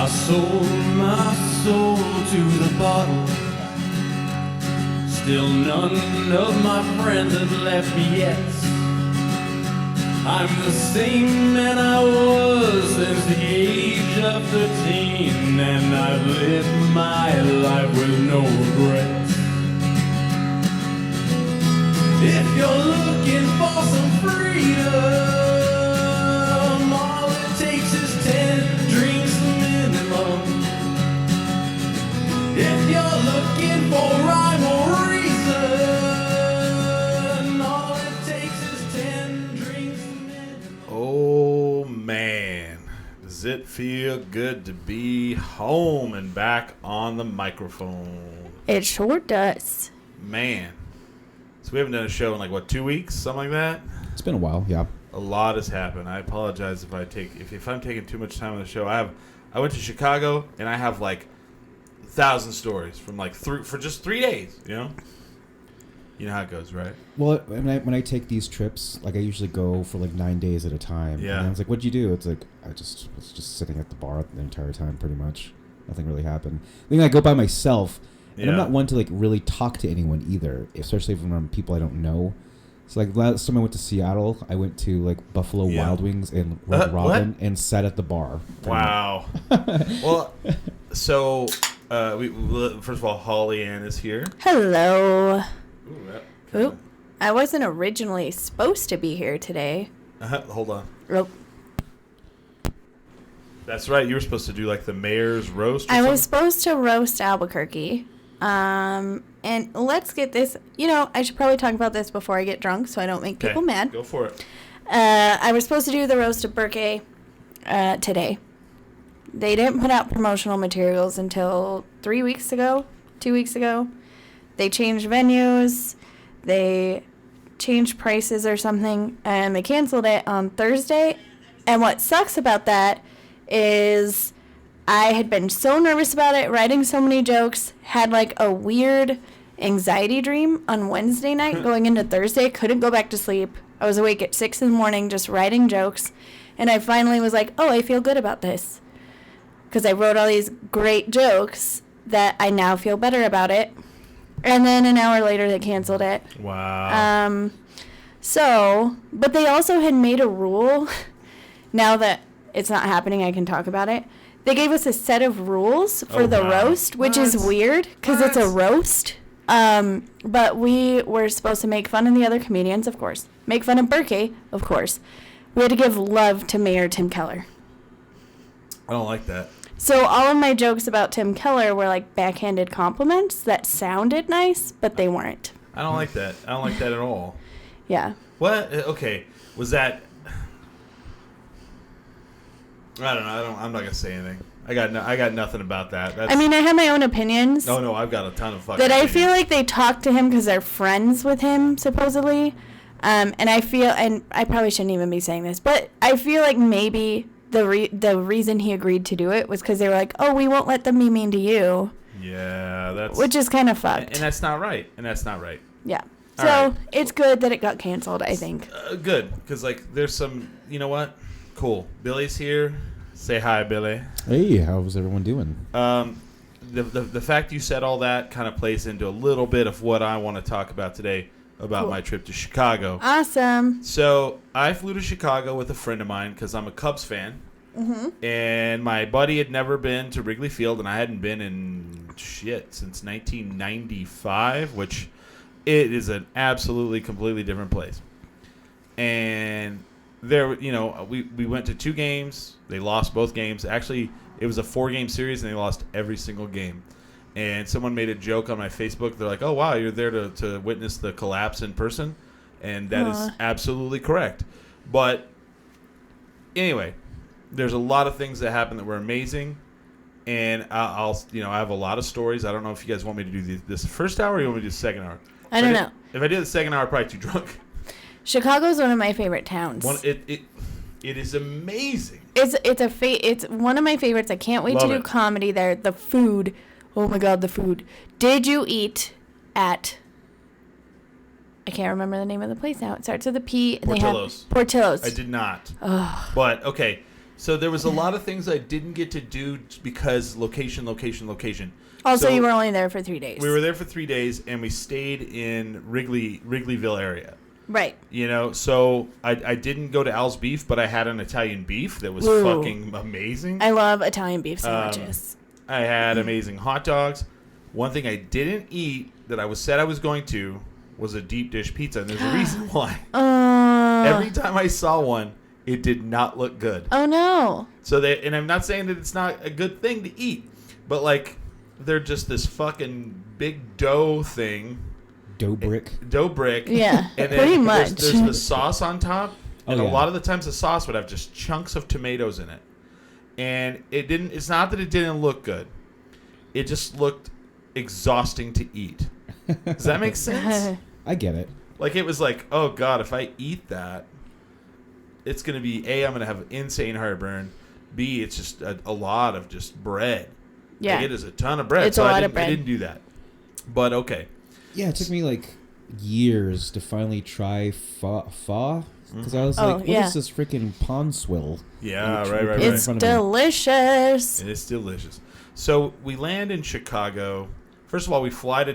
I sold my soul to the bottle. Still none of my friends have left me yet. I'm the same man I was since the age of 13, and I've lived my life with no regrets. If you're looking for some freedom, all it takes is 10 drinks minimum. If you're looking for rhyme or reason, all it takes is 10 drinks minimum. Oh man, does it feel good to be home and back on the microphone? It sure does. Man. So we haven't done a show in like, what, 2 weeks? Something like that? It's been a while, yeah. A lot has happened. I apologize if I'm taking too much time on the show. I went to Chicago and I have like 1,000 stories from like for just 3 days, you know? You know how it goes, right? Well, when I take these trips, like I usually go for like 9 days at a time. Yeah. And I was like, what'd you do? It's like, I was just sitting at the bar the entire time, pretty much. Nothing really happened. Then I go by myself, and I'm not one to like really talk to anyone either, especially from people I don't know. So like last time I went to Seattle, I went to like Buffalo Wild Wings and Red Robin and sat at the bar. Wow. Well, so first of all, Holly Ann is here. Hello. Ooh, I wasn't originally supposed to be here today. Hold on. Oh. That's right. You were supposed to do like the mayor's roast. Or I something? was supposed to roast Albuquerque. And let's get this. You know, I should probably talk about this before I get drunk so I don't make people mad. Go for it. I was supposed to do the roast of Burkay today. They didn't put out promotional materials until 2 weeks ago. They changed venues. They changed prices or something, and they canceled it on Thursday. And what sucks about that is I had been so nervous about it, writing so many jokes, had like a weird anxiety dream on Wednesday night going into Thursday, couldn't go back to sleep. I was awake at 6 a.m. just writing jokes, and I finally was like, oh, I feel good about this. Because I wrote all these great jokes that I now feel better about it. And then an hour later, they canceled it. Wow. But they also had made a rule. Now that it's not happening, I can talk about it. They gave us a set of rules for the roast, which is weird because it's a roast. But we were supposed to make fun of the other comedians, of course. Make fun of Burkay, of course. We had to give love to Mayor Tim Keller. I don't like that. So all of my jokes about Tim Keller were like backhanded compliments that sounded nice, but they weren't. I don't like that. I don't like that at all. Yeah. What? Okay. Was that... I don't know. I'm not going to say anything. I got nothing about that. I mean, I have my own opinions. Oh, no. I've got a ton of fucking That I opinions. feel like they talked to him because they're friends with him, supposedly. And I feel... And I probably shouldn't even be saying this, but I feel like maybe... The reason he agreed to do it was because they were like, oh, we won't let them be mean to you. Yeah, that's... Which is kind of fucked. And that's not right. Yeah. All So, right. it's good that it got canceled, I think. Good. Because, like, there's some... You know what? Cool. Billy's here. Say hi, Billy. Hey, how's everyone doing? The fact you said all that kind of plays into a little bit of what I want to talk about today about my trip to Chicago. Awesome. So I flew to Chicago with a friend of mine because I'm a Cubs fan. Mm-hmm. And my buddy had never been to Wrigley Field, and I hadn't been in since 1995, which it is an absolutely completely different place. And there, you know, we went to 2 games. They lost both games. Actually, it was a 4-game series, and they lost every single game. And someone made a joke on my Facebook. They're like, oh, wow, you're there to witness the collapse in person. And that is absolutely correct. But anyway, there's a lot of things that happened that were amazing. And I have a lot of stories. I don't know if you guys want me to do this first hour or you want me to do the second hour. I don't know. If I do the second hour, I'm probably too drunk. Chicago's one of my favorite towns. It is amazing. It's one of my favorites. I can't wait to do comedy there. The food. Oh my God, the food. Did you eat at... I can't remember the name of the place now. It starts with a P. Portillo's. Portillo's. I did not. Ugh. But, okay. So there was a lot of things I didn't get to do because location. Also, So you were only there for 3 days. we were there for 3 days, and we stayed in Wrigleyville area. Right. You know, so I didn't go to Al's Beef, but I had an Italian beef that was Ooh. fucking amazing. I love Italian beef sandwiches. I had amazing hot dogs. One thing I didn't eat that I said I was going to was a deep dish pizza, and there's a reason why. Every time I saw one, it did not look good. Oh no. So and I'm not saying that it's not a good thing to eat, but like they're just this fucking big dough thing. Dough brick. Yeah, And then pretty much. There's the sauce on top, and Oh, a yeah. lot of the times the sauce would have just chunks of tomatoes in it. And it's not that it didn't look good. It just looked exhausting to eat. Does that make sense? I get it. Like, it was like, oh God, if I eat that, it's going to be, A, I'm going to have insane heartburn. B, it's just a lot of just bread. Yeah. Like, it is a ton of bread. It's so a I lot didn't, of bread. I didn't do that. But okay. Yeah, it took me like years to finally try pho. Because I was Oh, like, what is yeah. this freaking pond swill? Yeah, Which right. in It's front of me. delicious. It is delicious. So we land in Chicago. First of all, we fly to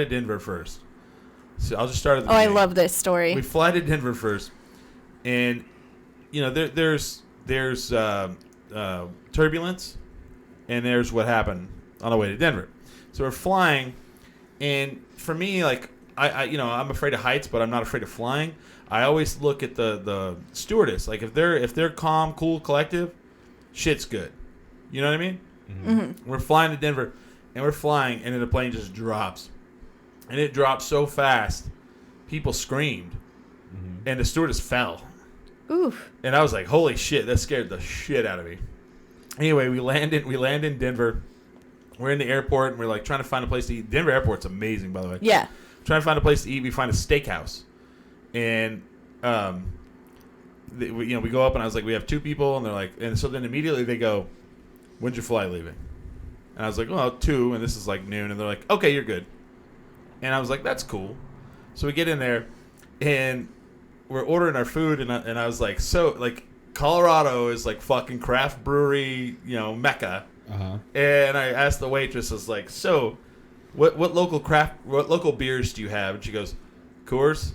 Denver first. So I'll just start at the Oh, I beginning. love this story. We fly to Denver first, and you know there's turbulence, and there's what happened on the way to Denver. So we're flying, and for me, like I'm afraid of heights, but I'm not afraid of flying. I always look at the stewardess. Like if they're calm, cool, collective, shit's good. You know what I mean? Mm-hmm. We're flying to Denver, and we're flying, and then the plane just drops. And it dropped so fast, people screamed, and the stewardess fell. Oof. And I was like, holy shit, that scared the shit out of me. Anyway, we land in Denver. We're in the airport, and we're like trying to find a place to eat. Denver airport's amazing, by the way. Yeah. Trying to find a place to eat. We find a steakhouse. And, we go up, and I was like, we have 2 people. And they're like, and so then immediately they go, when's your flight leaving? And I was like, well, 2, and this is like noon. And they're like, okay, you're good. And I was like, that's cool. So we get in there, and we're ordering our food, and I was like, so, like, Colorado is like fucking craft brewery, mecca. Uh-huh. And I asked the waitress, I was like, so, what local beers do you have? And she goes, Coors.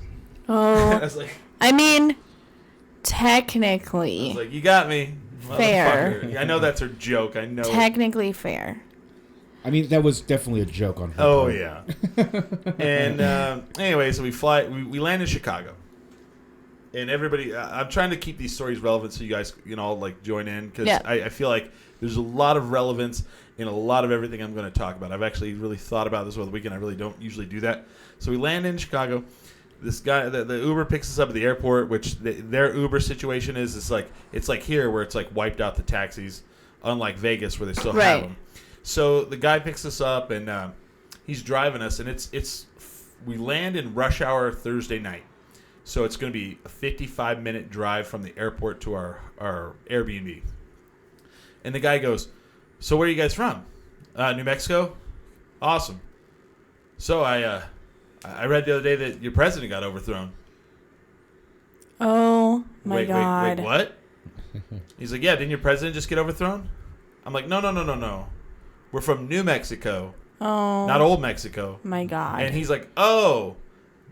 Oh. I was like, I mean, I technically. was like, you got me, Fair. motherfucker. I know that's her joke. I know. Technically fair. I mean, that was definitely a joke on her Oh part. yeah. And anyway, so we land in Chicago, and everybody. I'm trying to keep these stories relevant so you guys, like join in because Yeah. I feel like there's a lot of relevance in a lot of everything I'm going to talk about. I've actually really thought about this over the weekend. I really don't usually do that. So we land in Chicago. This guy, the Uber picks us up at the airport, which their Uber situation is it's like here where it's like wiped out the taxis, unlike Vegas where they still have Right. them. So the guy picks us up, and he's driving us, and we land in rush hour Thursday night. So it's going to be a 55-minute drive from the airport to our Airbnb. And the guy goes, so where are you guys from? New Mexico? Awesome. So I read the other day that your president got overthrown. Oh my God. Wait, what? He's like, yeah, didn't your president just get overthrown? I'm like, no. We're from New Mexico, Oh not Old Mexico. my God. And he's like, oh,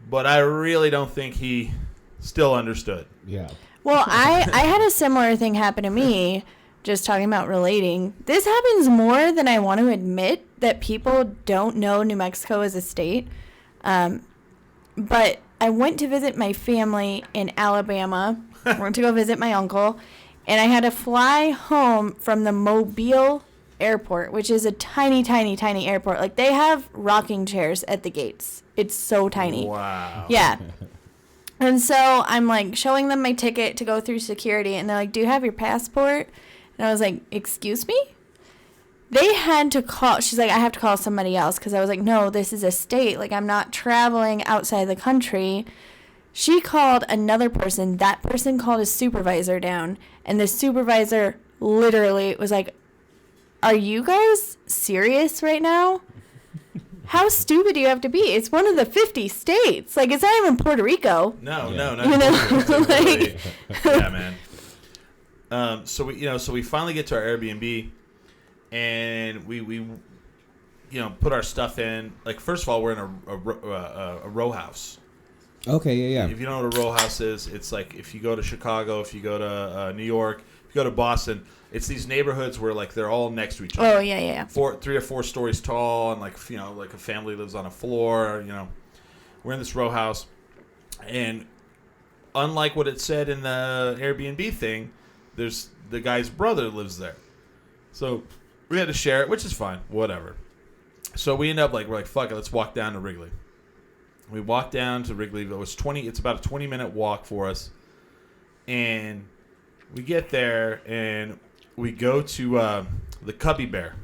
but I really don't think he still understood. Yeah. Well, I had a similar thing happen to me, just talking about relating. This happens more than I want to admit, that people don't know New Mexico as a state. But I went to visit my family in Alabama. Went to go visit my uncle. And I had to fly home from the Mobile airport, which is a tiny, tiny, tiny airport. Like, they have rocking chairs at the gates. It's so tiny. Wow. Yeah. And so I'm like showing them my ticket to go through security, and they're like, do you have your passport? And I was like, excuse me? They had to call. She's like, I have to call somebody else, because I was like, no, this is a state. Like, I'm not traveling outside the country. She called another person. That person called a supervisor down, and the supervisor literally was like, are you guys serious right now? How stupid do you have to be? It's one of the 50 states. Like, it's not even Puerto Rico. No, Yeah. no. You know, Really. like- Yeah, man. So we finally get to our Airbnb, and we put our stuff in. Like, first of all, we're in a row house. Okay, yeah. If you don't know what a row house is, it's like if you go to Chicago, if you go to New York, if you go to Boston, it's these neighborhoods where like they're all next to each other. Oh yeah. 3 or 4 stories tall, and like a family lives on a floor. We're in this row house, and unlike what it said in the Airbnb thing, there's the guy's brother lives there, so we had to share it, which is fine, whatever. So we end up we're like, fuck it, let's walk down to Wrigley. We walk down to Wrigley. It's about a 20-minute walk for us, and we get there and we go to the Cubby Bear,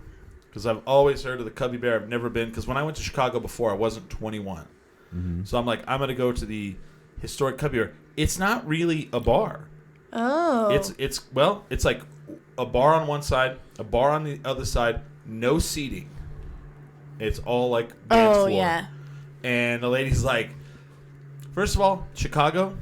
because I've always heard of the Cubby Bear. I've never been, because when I went to Chicago before, I wasn't 21. Mm-hmm. So I'm like, I'm gonna go to the historic Cubby Bear. It's not really a bar. Oh. It's like a bar on one side, a bar on the other side, no seating. It's all like dance floor. Yeah. And the lady's like, first of all, Chicago,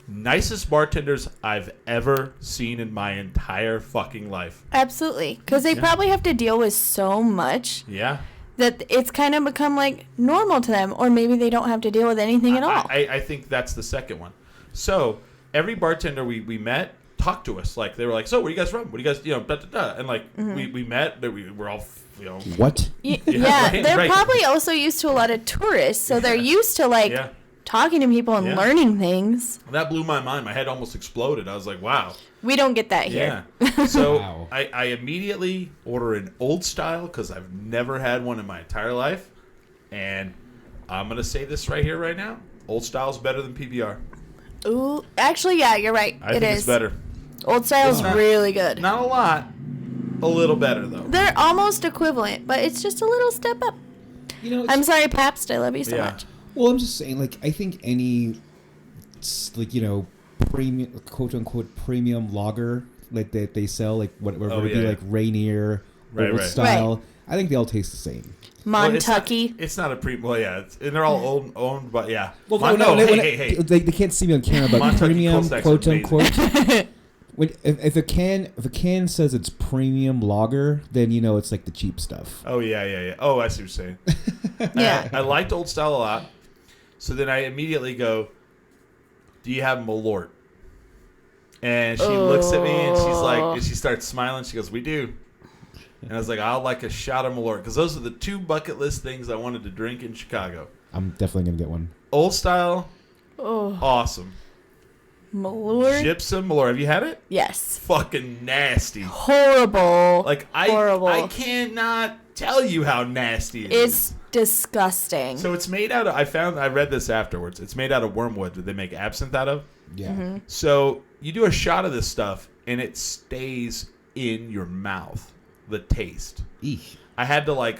nicest bartenders I've ever seen in my entire fucking life. Absolutely. Because they probably have to deal with so much Yeah. that it's kind of become like normal to them, or maybe they don't have to deal with anything at all. I think that's the second one. So every bartender we met talked to us. Like, they were like, so where are you guys from? What do you guys, da, da, da. And like, we met, but we were all, What? Yeah, right, they're right. probably also used to a lot of tourists, so they're used to like Yeah. talking to people and Yeah. learning things. That blew my mind. My head almost exploded. I was like, wow. We don't get that here. Yeah. So Wow. I immediately order an old style, because I've never had one in my entire life. And I'm going to say this right here, right now. Old style's better than PBR. Ooh, actually, yeah, you're right. I think it's better. Old Style's It's not- really good. Not a lot. A little better, though. They're almost equivalent, but it's just a little step up. I'm sorry, Pabst. I love you so Yeah. much. Well, I'm just saying, like, I think any, premium, quote unquote, premium lager, like that they sell, like whatever it be, like Rainier, Right, old right. style. I think they all taste the same. Montucky. It's not a pre. Well, yeah, and they're all owned, but yeah. Well, Hey. They can't see me on camera, but Montucky premium, Cold Stack's quote amazing. unquote. If a can says it's premium lager, then it's like the cheap stuff. Oh, yeah. Oh, I see what you're saying. Yeah. I liked Old Style a lot. So then I immediately go, do you have Malort? And she looks at me and she's like, and she starts smiling. She goes, we do. And I was like, I'll like a shot of Malort, because those are the 2 bucket list things I wanted to drink in Chicago. I'm definitely gonna get one. Old Style, Oh, awesome. Malort. Gypsum Malort, have you had it? Yes. Fucking nasty. Horrible. Like, Horrible. I cannot tell you how nasty it is. It's disgusting. So it's made out of, I read this afterwards. It's made out of wormwood that they make absinthe out of. Yeah. Mm-hmm. So you do a shot of this stuff and it stays in your mouth, the taste. Eek. I had to like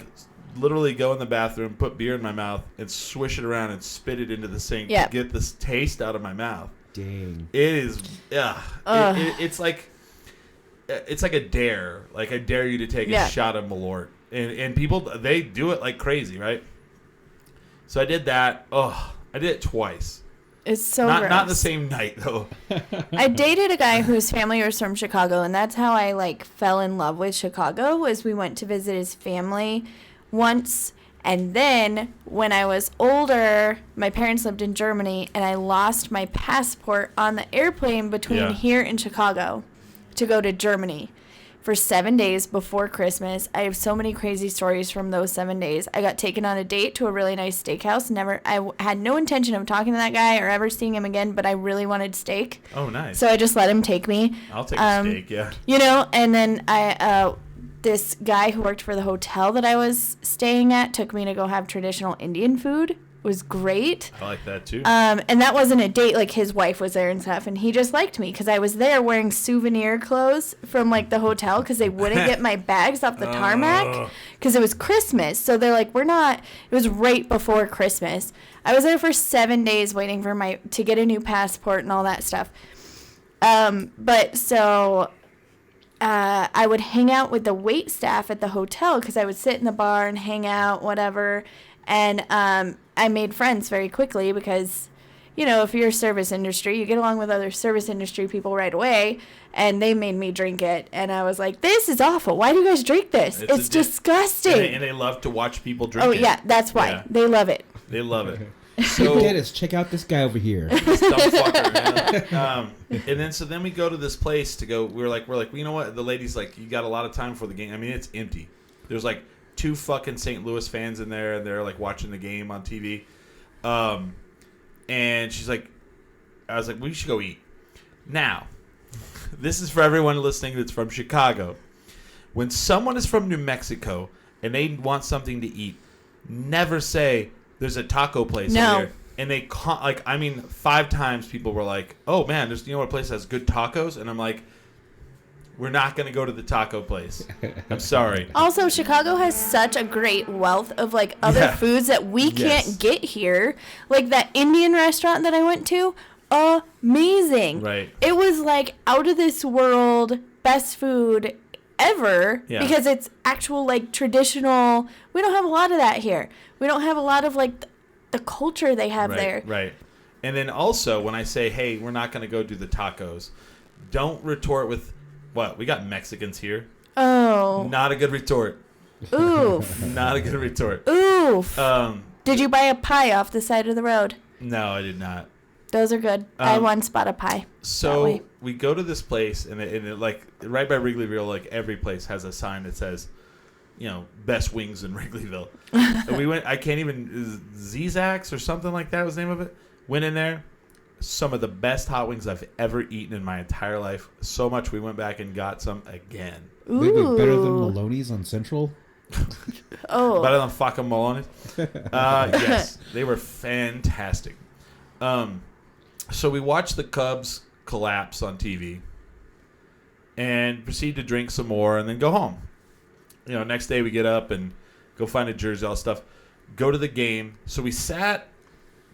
literally go in the bathroom, put beer in my mouth, and swish it around and spit it into the sink Yep. to get this taste out of my mouth. Dang. It is, it's like a dare. Like, I dare you to take a shot of Malort. And people, they do it like crazy, right? So I did that. Oh, I did it twice. It's so Not gross. the same night, though. I dated a guy whose family was from Chicago, and that's how I like fell in love with Chicago. Was we went to visit his family once, and then when I was older, my parents lived in Germany, and I lost my passport on the airplane between here and Chicago to go to Germany for 7 days before Christmas. I have so many crazy stories from those 7 days. I got taken on a date to a really nice steakhouse. I had no intention of talking to that guy or ever seeing him again, but I really wanted steak. Oh, nice. So I just let him take me. I'll take a steak, yeah. And then this guy who worked for the hotel that I was staying at took me to go have traditional Indian food. It was great. I like that, too. And that wasn't a date. Like, his wife was there and stuff, and he just liked me because I was there wearing souvenir clothes from, like, the hotel because they wouldn't get my bags off the tarmac because it was Christmas. So they're like, it was right before Christmas. I was there for 7 days waiting for to get a new passport and all that stuff. I would hang out with the wait staff at the hotel because I would sit in the bar and hang out, whatever. And I made friends very quickly because, if you're service industry, you get along with other service industry people right away, and they made me drink it, and I was like, this is awful. Why do you guys drink this? It's disgusting. And they love to watch people drink it. Oh, yeah, that's why. Yeah. They love it. They love it. So, Dennis, check out this guy over here. This dumb fucker, man. And then we go to this place to go. We're like, well, you know what? The lady's like, you got a lot of time for the game. I mean, it's empty. There's like 2 fucking St. Louis fans in there, and they're like watching the game on TV. And she's like, I was like, we should go eat. Now, this is for everyone listening that's from Chicago. When someone is from New Mexico and they want something to eat, never say there's a taco place over here. And they 5 times people were like, oh man, there's what place that has good tacos? And I'm like, we're not going to go to the taco place. I'm sorry. Also, Chicago has such a great wealth of like other foods that we can't get here. Like that Indian restaurant that I went to, amazing. Right. It was like out of this world best food ever because it's actual like traditional. We don't have a lot of that here. We don't have a lot of like the culture they have there. Right. And then also when I say, hey, we're not going to go do the tacos, don't retort with, what? We got Mexicans here. Oh. Not a good retort. Oof. Not a good retort. Oof. Did you buy a pie off the side of the road? No, I did not. Those are good. I once bought a pie. So we go to this place, and it like right by Wrigleyville, like every place has a sign that says, best wings in Wrigleyville. And we went. I can't even Zizak's or something like that was the name of it. Went in there. Some of the best hot wings I've ever eaten in my entire life. So much we went back and got some again. Ooh. They look better than Maloney's on Central. Oh. Better than fucking Maloney's. Yes, they were fantastic. So we watched the Cubs collapse on TV and proceed to drink some more and then go home. Next day we get up and go find a jersey, all that stuff. Go to the game. So we sat.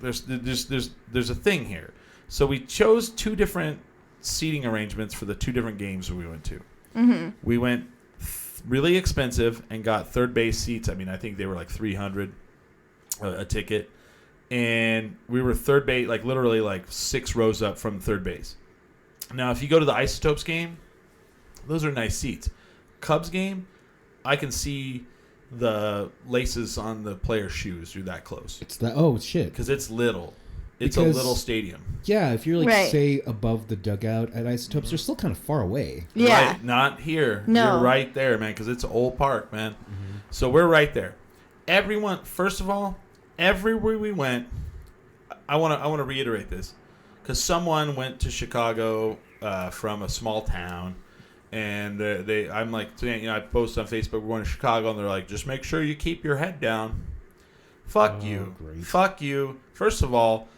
There's a thing here. So we chose 2 different seating arrangements for the 2 different games we went to. Mm-hmm. We went really expensive and got third base seats. I mean, I think they were like $300 a ticket. And we were third base, like literally like 6 rows up from third base. Now, if you go to the Isotopes game, those are nice seats. Cubs game, I can see the laces on the player's shoes. You're that close. Shit. Because it's little. It's a little stadium. Yeah, if you're say above the dugout at Isotopes, they're still kind of far away. Yeah. Right, not here. No. You're right there, man, because it's an old park, man. Mm-hmm. So we're right there. Everyone, first of all, everywhere we went, I want to reiterate this, because someone went to Chicago from a small town. And I'm like, I post on Facebook, we're going to Chicago, and they're like, just make sure you keep your head down. Fuck you. Great. Fuck you. First of all,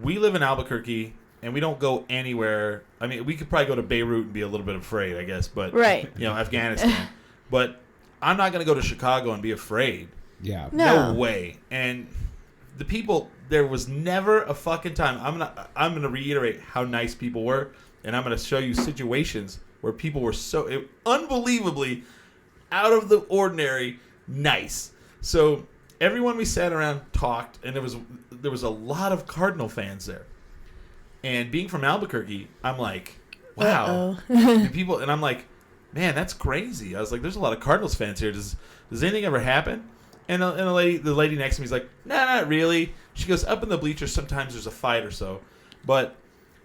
we live in Albuquerque, and we don't go anywhere. I mean, we could probably go to Beirut and be a little bit afraid, I guess, but, Afghanistan. But I'm not going to go to Chicago and be afraid. Yeah. No way. And the people, there was never a fucking time. I'm gonna reiterate how nice people were, and I'm going to show you situations where people were so unbelievably out of the ordinary nice. So everyone we sat around talked, and there was a lot of Cardinal fans there. And being from Albuquerque, I'm like, wow. People, and I'm like, man, that's crazy. I was like, there's a lot of Cardinals fans here. Does anything ever happen? And the lady next to me is like, nah, not really. She goes, up in the bleachers, sometimes there's a fight or so, but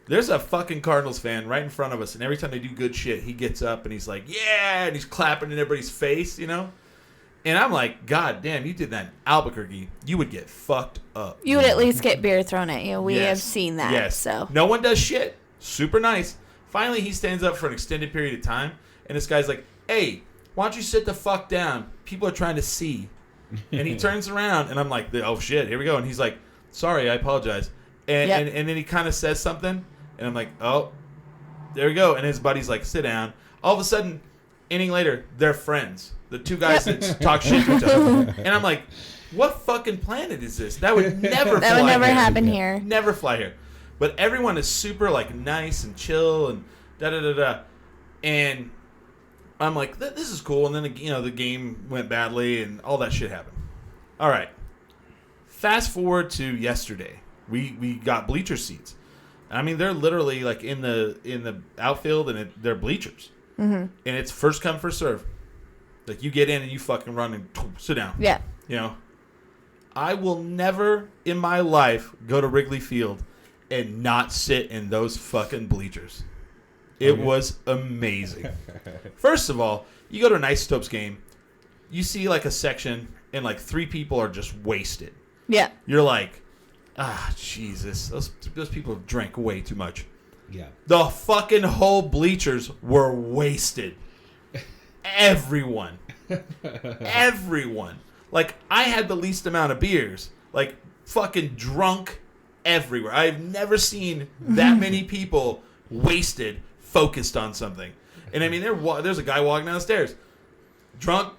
there's a fucking Cardinals fan right in front of us, and every time they do good shit, he gets up and he's like, yeah, and he's clapping in everybody's face, And I'm like, God damn, you did that in Albuquerque, you would get fucked up. You would at least get beer thrown at you. We have seen that. Yes. So no one does shit. Super nice. Finally, he stands up for an extended period of time, and this guy's like, hey, why don't you sit the fuck down? People are trying to see. And he turns around, and I'm like, oh shit, here we go. And he's like, sorry, I apologize. And then he kind of says something, and I'm like, oh, there we go. And his buddy's like, sit down. All of a sudden, inning later, they're friends. The 2 guys that talk shit to each other. And I'm like, what fucking planet is this? That would never fly that would never here. happen here. Never fly here. But everyone is super like nice and chill and da-da-da-da. And I'm like, this is cool. And then the game went badly and all that shit happened. All right. Fast forward to yesterday. We got bleacher seats. I mean, they're literally like in the outfield, and they're bleachers, and it's first come first serve. Like you get in and you fucking run and sit down. Yeah. You know, I will never in my life go to Wrigley Field and not sit in those fucking bleachers. It was amazing. First of all, you go to an Isotopes game, you see like a section and like 3 people are just wasted. Yeah. You're like, Jesus, those people drank way too much. Yeah. The fucking whole bleachers were wasted. Everyone. Like, I had the least amount of beers. Like, fucking drunk everywhere. I've never seen that many people wasted, focused on something. And I mean, there's a guy walking downstairs. Drunk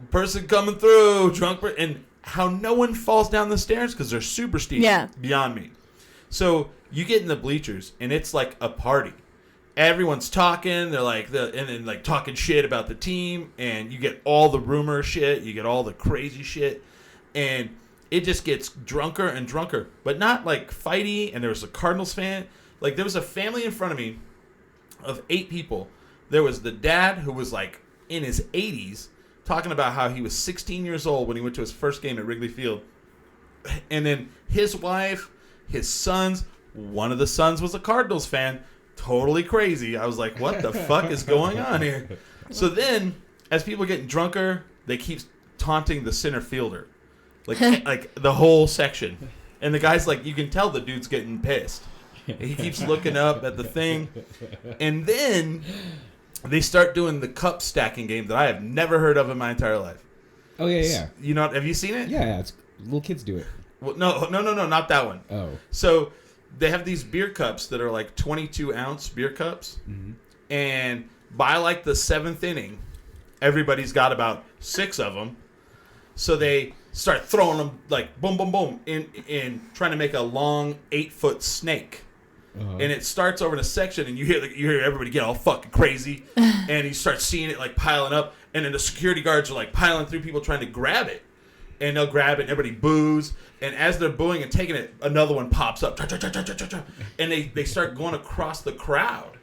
person coming through. And how no one falls down the stairs because they're super steep. Yeah. Beyond me. So you get in the bleachers, and it's like a party. Everyone's talking. They're like and then like talking shit about the team, and you get all the rumor shit. You get all the crazy shit, and it just gets drunker and drunker. But not like fighty. And there was a Cardinals fan. Like there was a family in front of me of 8 people. There was the dad who was like in his 80s, talking about how he was 16 years old when he went to his first game at Wrigley Field, and then his wife, his sons. One of the sons was a Cardinals fan. Totally crazy. I was like, what the fuck is going on here? So then, as people are getting drunker, they keep taunting the center fielder. Like the whole section. And the guy's like, you can tell the dude's getting pissed. He keeps looking up at the thing. And then they start doing the cup stacking game that I have never heard of in my entire life. Oh, yeah. You know, have you seen it? Yeah, it's little kids do it. Well, no, not that one. Oh. So they have these beer cups that are like 22-ounce beer cups. Mm-hmm. And by like the 7th inning, everybody's got about 6 of them. So they start throwing them like boom, boom, boom in trying to make a long 8-foot snake. Uh-huh. And it starts over in a section, and you hear everybody get all fucking crazy, and you start seeing it like piling up, and then the security guards are like piling through people trying to grab it, and they'll grab it, and everybody boos, and as they're booing and taking it, another one pops up, and they start going across the crowd.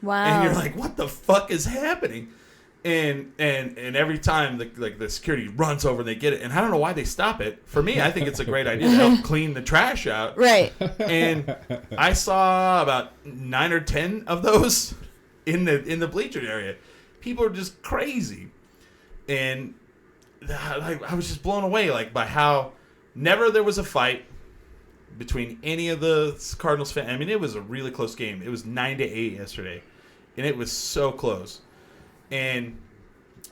Wow. And you're like, what the fuck is happening? And every time the security runs over and they get it, and I don't know why they stop it. For me, I think it's a great idea to help clean the trash out. Right. And I saw about 9 or 10 of those in the bleacher area. People are just crazy, and I was just blown away by how never there was a fight between any of the Cardinals fans. I mean, it was a really close game. It was 9-8 yesterday, and it was so close. And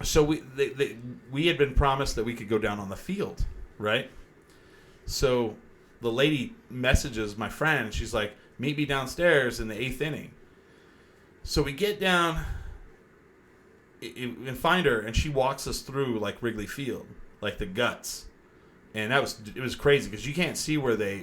so we had been promised that we could go down on the field, right? So the lady messages my friend, and she's like, meet me downstairs in the 8th inning. So we get down and find her, and she walks us through like Wrigley Field, like the guts. And it was crazy because you can't see where the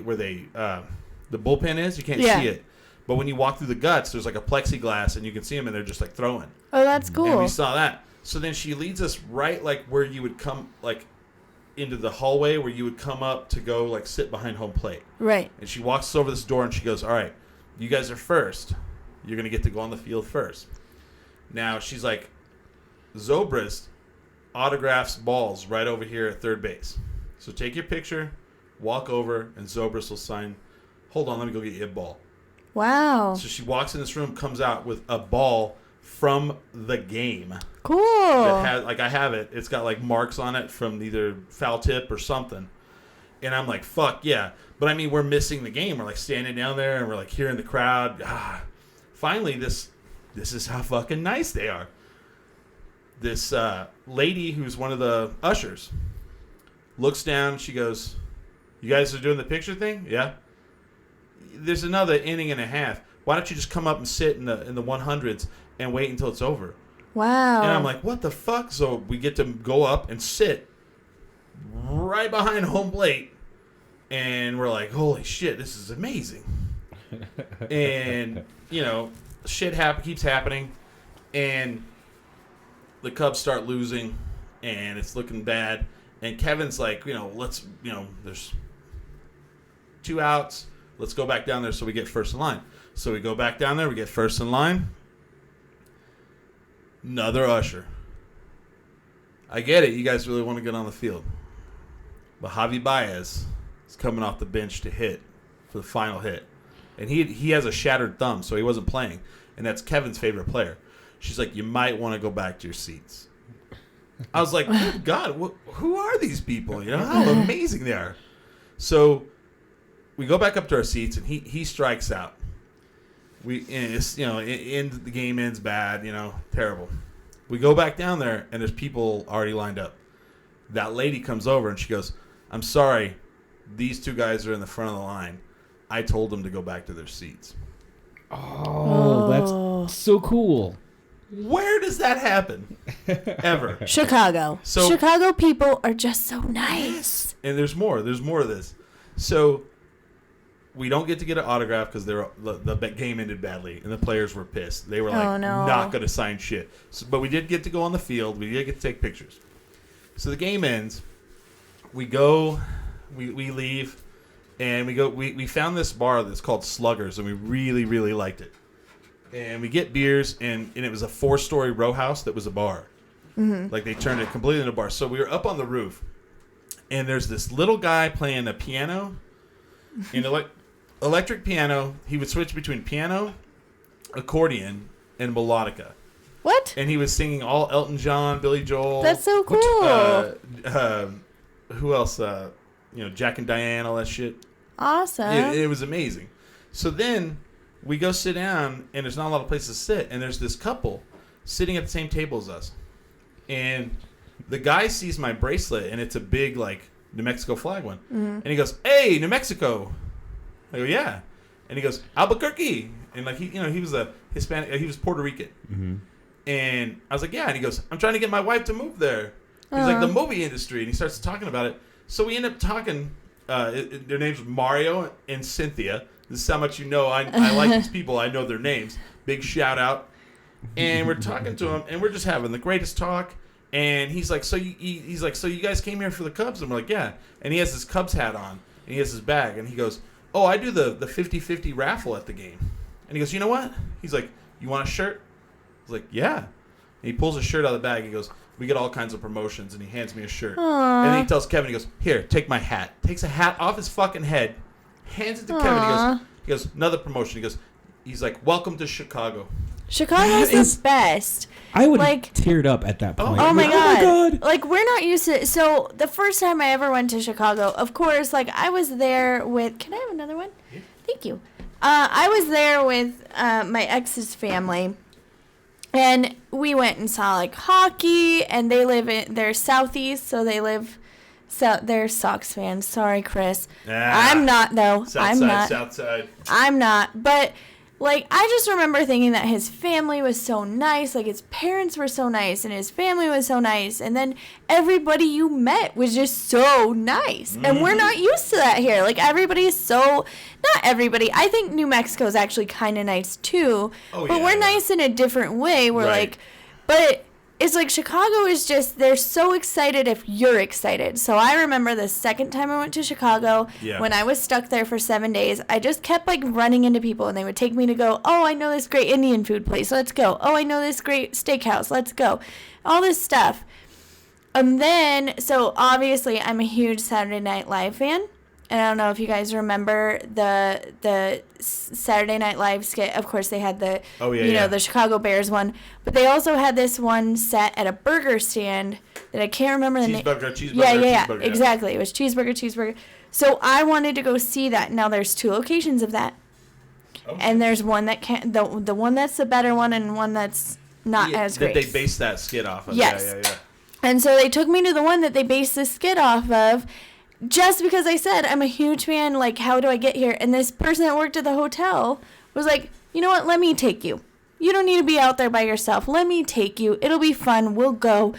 bullpen is. You can't see it. But when you walk through the guts, there's like a plexiglass, and you can see them, and they're just like throwing. Oh, that's cool. And we saw that. So then she leads us right like where you would come like into the hallway where you would come up to go like sit behind home plate. Right. And she walks us over this door, and she goes, all right, you guys are first. You're going to get to go on the field first. Now she's like, Zobrist autographs balls right over here at third base. So take your picture, walk over, and Zobrist will sign. Hold on, let me go get you a ball. Wow. So she walks in this room, comes out with a ball from the game. Cool. That has, like, I have it. It's got like marks on it from either foul tip or something. And I'm like, fuck yeah. But I mean, we're missing the game. We're like standing down there, and we're like hearing the crowd. Finally, this is how fucking nice they are. This lady who's one of the ushers looks down. She goes, you guys are doing the picture thing? Yeah. There's another inning and a half. Why don't you just come up and sit in the 100s and wait until it's over? Wow. And I'm like, what the fuck? So we get to go up and sit right behind home plate, and we're like, holy shit, this is amazing. And shit keeps happening, and the Cubs start losing, and it's looking bad. And Kevin's like, there's 2 outs. Let's go back down there so we get first in line. So we go back down there. We get first in line. Another usher. I get it. You guys really want to get on the field. But Javi Baez is coming off the bench to hit for the final hit. And he has a shattered thumb, so he wasn't playing. And that's Kevin's favorite player. She's like, you might want to go back to your seats. I was like, good God, who are these people? You know, how amazing they are. So we go back up to our seats, and he strikes out. The game ends bad, terrible. We go back down there, and there's people already lined up. That lady comes over, and she goes, I'm sorry, these 2 guys are in the front of the line. I told them to go back to their seats. Oh, that's so cool. Where does that happen? Ever. Chicago. So, Chicago people are just so nice. And there's more. There's more of this. So we don't get to get an autograph because the game ended badly, and the players were pissed. They were like, not going to sign shit. So, but we did get to go on the field. We did get to take pictures. So the game ends. We go. We leave. And we found this bar that's called Sluggers, and we really, really liked it. And we get beers, and it was a 4-story row house that was a bar. Mm-hmm. Like, they turned it completely into a bar. So we were up on the roof, and there's this little guy playing a piano, an electric piano. He would switch between piano, accordion, and melodica. What? And he was singing all Elton John, Billy Joel. That's so cool. Who else? Jack and Diane, all that shit. Awesome. It was amazing. So then we go sit down, and there's not a lot of places to sit, and there's this couple sitting at the same table as us. And the guy sees my bracelet, and it's a big, New Mexico flag one. Mm-hmm. And he goes, hey, New Mexico. I go, yeah. And he goes, Albuquerque. And, he was a Hispanic. He was Puerto Rican. Mm-hmm. And I was like, yeah. And he goes, I'm trying to get my wife to move there. He's like, the movie industry. And he starts talking about it. So we end up talking. Their names are Mario and Cynthia. This is how much you know. I like these people. I know their names. Big shout out. And we're talking to him, and we're just having the greatest talk. And he's like, so you guys came here for the Cubs? And we're like, yeah. And he has his Cubs hat on, and he has his bag, and he goes, oh, I do the 50-50 raffle at the game. And he goes, you know what? He's like, you want a shirt? I was like, yeah. And he pulls a shirt out of the bag. He goes, we get all kinds of promotions, and he hands me a shirt. Aww. And then he tells Kevin, he goes, here, take my hat. Takes a hat off his fucking head, hands it to Kevin. He goes, another promotion. He's like, welcome to Chicago. Chicago's the best. I would have teared up at that point. Oh my god. We're not used to it. So the first time I ever went to Chicago, of course, I was there with... Can I have another one? Yeah. Thank you. I was there with my ex's family. And we went and saw hockey, and they're southeast, so they're Sox fans. Sorry, Chris. I'm not though. Southside. I'm not. But I just remember thinking that his family was so nice, his parents were so nice, and his family was so nice, and then everybody you met was just so nice. Mm-hmm. And we're not used to that here. Everybody is so... Not everybody. I think New Mexico is actually kind of nice too. Oh, but we're nice in a different way. We're right. But it's Chicago is just, they're so excited if you're excited. So I remember the second time I went to Chicago, when I was stuck there for 7 days, I just kept running into people, and they would take me to go, oh, I know this great Indian food place. Let's go. Oh, I know this great steakhouse. Let's go. All this stuff. And then, so obviously I'm a huge Saturday Night Live fan. And I don't know if you guys remember the Saturday Night Live skit. Of course, they had the the Chicago Bears one, but they also had this one set at a burger stand that I can't remember the name. Cheeseburger. Exactly. It was cheeseburger. So I wanted to go see that. Now there's 2 locations of that, and there's one that the one that's the better one, and one that's not as great. That they based that skit off of. Yes. Yeah. And so they took me to the one that they based the skit off of. Just because I said I'm a huge fan, how do I get here? And this person that worked at the hotel was like, you know what, let me take you. You don't need to be out there by yourself. Let me take you. It'll be fun. We'll go.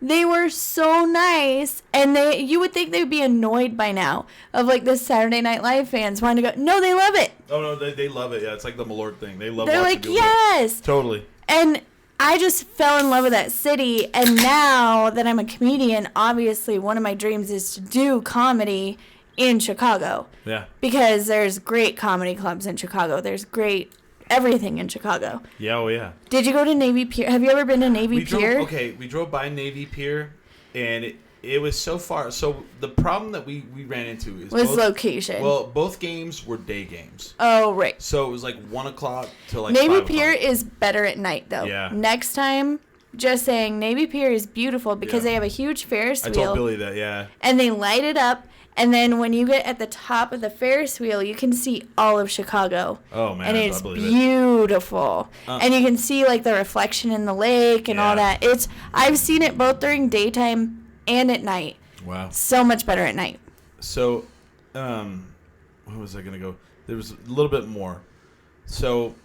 They were so nice. And you would think they would be annoyed by now of the Saturday Night Live fans wanting to go. No, they love it. Oh, no, they love it. Yeah, it's like the Malort thing. They love They're watching yes. Totally. And I just fell in love with that city, and now that I'm a comedian, obviously one of my dreams is to do comedy in Chicago. Yeah. Because there's great comedy clubs in Chicago. There's great everything in Chicago. Yeah, oh yeah. Did you go to Navy Pier? Have you ever been to Navy Pier? We drove by Navy Pier, and it was so far. So the problem that we ran into is location. Well, both games were day games. Oh, right. So it was like 1 o'clock to like Navy 5 Pier o'clock. is better at night, though. Yeah. Next time, just saying, Navy Pier is beautiful because Yeah. they have a huge Ferris I wheel. told Billy that, yeah. And they light it up. And then when you get at the top of the Ferris wheel, you can see all of Chicago. Oh, man, And I it's believe it. beautiful. And you can see like the reflection in the lake and all Yeah. that. I've seen it both during daytime and at night. Wow. So much better at night. So, where was I going to go? There was a little bit more. So,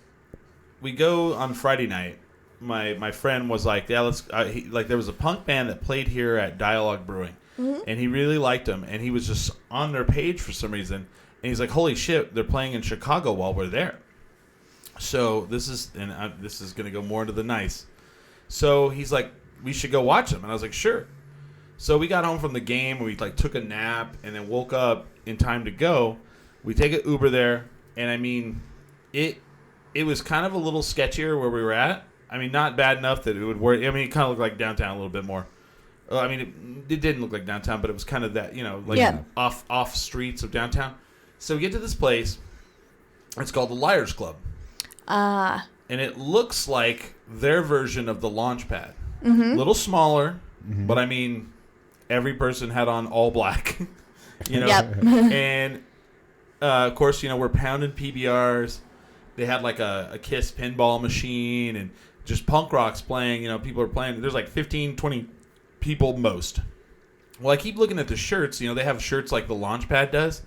we go on Friday night. My friend was like, yeah, let's, there was a punk band that played here at Dialogue Brewing. And he really liked them. And he was just on their page for some reason. And he's like, holy shit, they're playing in Chicago while we're there. So, this is going to go more into the nice. So, he's like, we should go watch them. And I was like, sure. So we got home from the game, and we like took a nap, and then woke up in time to go. We take an Uber there, and I mean, it was kind of a little sketchier where we were at. I mean, not bad enough that it would work. I mean, it kind of looked like downtown a little bit more. I mean, it didn't look like downtown, but it was kind of that, off streets of downtown. So we get to this place. It's called the Liars Club. And it looks like their version of the Launchpad. A little smaller, but I mean, every person had on all black, Yep. And, of course, we're pounding PBRs. They had like a KISS pinball machine and just punk rocks playing. People are playing. There's like 15, 20 people most. Well, I keep looking at the shirts. They have shirts like the Launchpad does.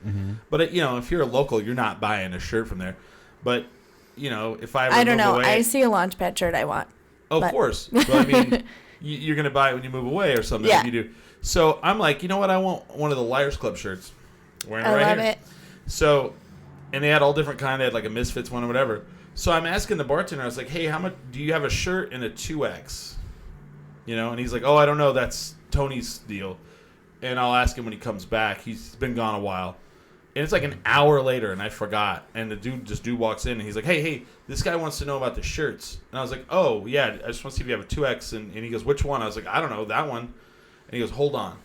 But, if you're a local, you're not buying a shirt from there. But, if I don't know. away, I see a Launchpad shirt I want. of course. But, I mean, you're going to buy it when you move away or something. Yeah. You do. So I'm like, you know what? I want one of the Liars Club shirts. Wearing it I right love here. it. So, and they had all different kind. They had like a Misfits one or whatever. So I'm asking the bartender. I was like, hey, how much do you have a shirt in a 2X? And he's like, oh, I don't know. That's Tony's deal. And I'll ask him when he comes back. He's been gone a while. And it's like an hour later, and I forgot. And the dude walks in, and he's like, hey, this guy wants to know about the shirts. And I was like, oh, yeah, I just want to see if you have a 2X. And he goes, which one? I was like, I don't know, that one. And he goes, hold on.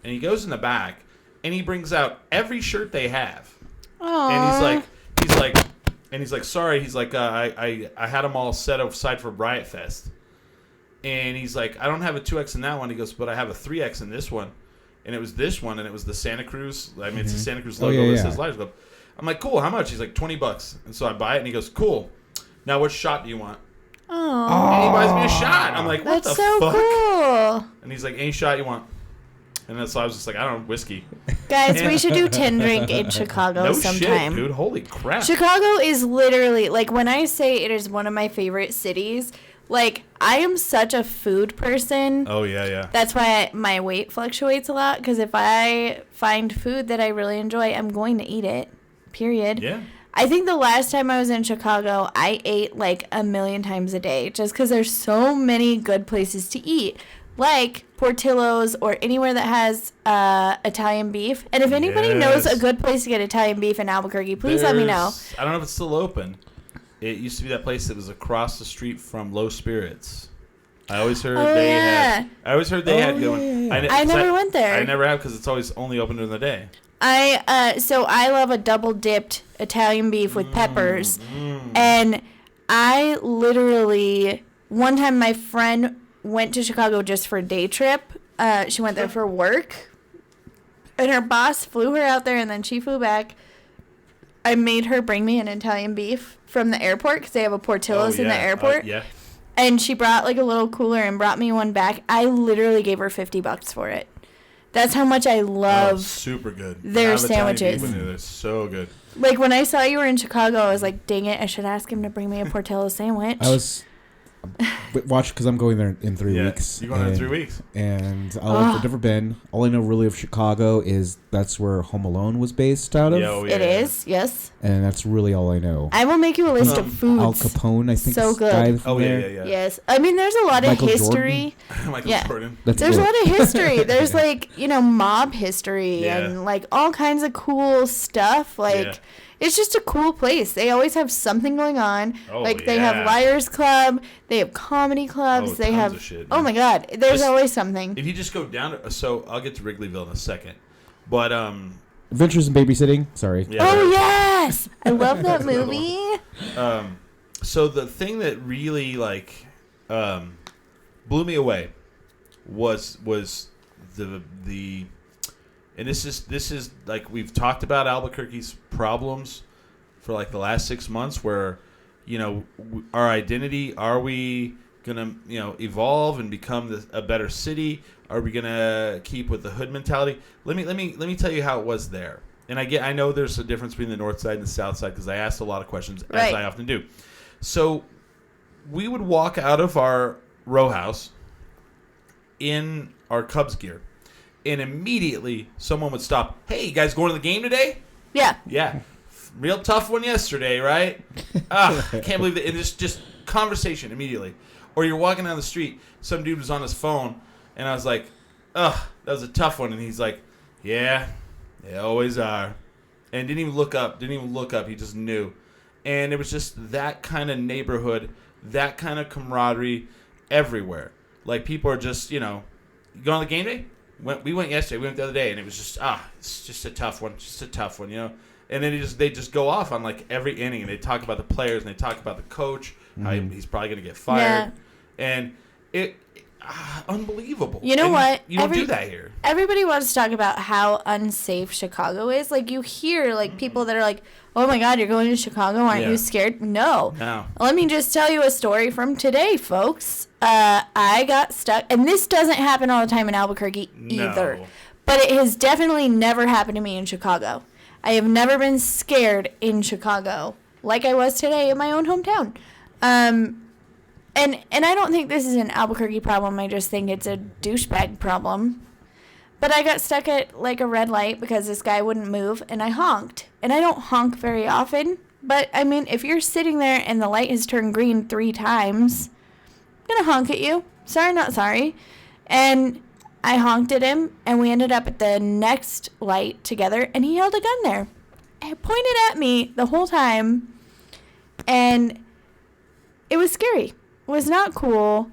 And he goes in the back, and he brings out every shirt they have. Aww. And he's like, sorry. He's like, I had them all set aside for Riot Fest. And he's like, I don't have a 2X in that one. He goes, but I have a 3X in this one. And it was this one, and it was the Santa Cruz. I mean, it's the Santa Cruz logo that says Liars Club. I'm like, cool, how much? He's like, $20. And so I buy it, and he goes, cool. Now, what shot do you want? Aww. And he buys me a shot. I'm like, what That's the so fuck? cool. And he's like, any shot you want. And then so I was just like, I don't know, whiskey. Guys, we should do Tin Drink in Chicago No sometime. shit, dude. Holy crap. Chicago is literally, like, when I say it is one of my favorite cities, like, I am such a food person. Oh, yeah. That's why my weight fluctuates a lot, because if I find food that I really enjoy, I'm going to eat it, period. Yeah. I think the last time I was in Chicago, I ate, like, 1,000,000 times a day, just because there's so many good places to eat, like Portillo's or anywhere that has Italian beef. And if anybody knows a good place to get Italian beef in Albuquerque, please let me know. I don't know if it's still open. It used to be that place that was across the street from Low Spirits. I always heard they had. I always heard they had going. I never went there. I never have because it's always only open during the day. So I love a double dipped Italian beef with peppers, and I literally one time my friend went to Chicago just for a day trip. She went there for work, and her boss flew her out there, and then she flew back. I made her bring me an Italian beef from the airport because they have a Portillo's in the airport. Yeah. And she brought like a little cooler and brought me one back. I literally gave her $50 for it. That's how much I love super good. their sandwiches. They're so good. Like when I saw you were in Chicago, I was like, dang it, I should ask him to bring me a Portillo sandwich. I was But watch, because I'm going there in 3 weeks. You're going there in 3 weeks. And I've never been. All I know really of Chicago is that's where Home Alone was based out of. It is, yes. And that's really all I know. I will make you a list of foods. Al Capone, I think. So is good. guy from there. Yeah. Yes. I mean, there's a lot Michael of history. Michael Jordan. There's a lot of history. There's like, mob history Yeah. and like all kinds of cool stuff. Like, it's just a cool place. They always have something going on. They have Liars Club. They have comedy clubs. They tons have. of shit, oh man. my God. There's always something. If you just go down to, so I'll get to Wrigleyville in a second, but Adventures in Babysitting. Sorry. yeah, Oh yes, I love that movie. So the thing that really blew me away was the and this is like we've talked about Albuquerque's problems for like the last 6 months, where our identity, are we gonna evolve and become a better city? Are we gonna keep with the hood mentality? Let me tell you how it was there. And I know there's a difference between the north side and the south side, because I asked a lot of questions, as I often do. So we would walk out of our row house in our Cubs gear, and immediately someone would stop. Hey, you guys going to the game today? Yeah. Yeah. Real tough one yesterday, right? I can't believe that. And it's just conversation immediately. Or you're walking down the street, some dude was on his phone, and I was like, that was a tough one. And he's like, yeah, they always are. And didn't even look up. He just knew. And it was just that kind of neighborhood, that kind of camaraderie everywhere. Like, people are just, you go on the game day? We went yesterday. We went the other day, and it was just, it's just a tough one. And then they just go off on, like, every inning, and they talk about the players, and they talk about the coach, how he's probably going to get fired. Yeah. And it unbelievable. You know and what? You don't do that here. Everybody wants to talk about how unsafe Chicago is. Like, you hear, like, people that are like, oh, my God, you're going to Chicago? Aren't you scared? No. Let me just tell you a story from today, folks. I got stuck. And this doesn't happen all the time in Albuquerque either. No. But it has definitely never happened to me in Chicago. I have never been scared in Chicago like I was today in my own hometown. And I don't think this is an Albuquerque problem. I just think it's a douchebag problem. But I got stuck at, like, a red light because this guy wouldn't move, and I honked. And I don't honk very often. But, I mean, if you're sitting there and the light has turned green 3 times, I'm going to honk at you. Sorry, not sorry. And I honked at him, and we ended up at the next light together, and he held a gun there. He pointed at me the whole time, and it was scary. It was not cool.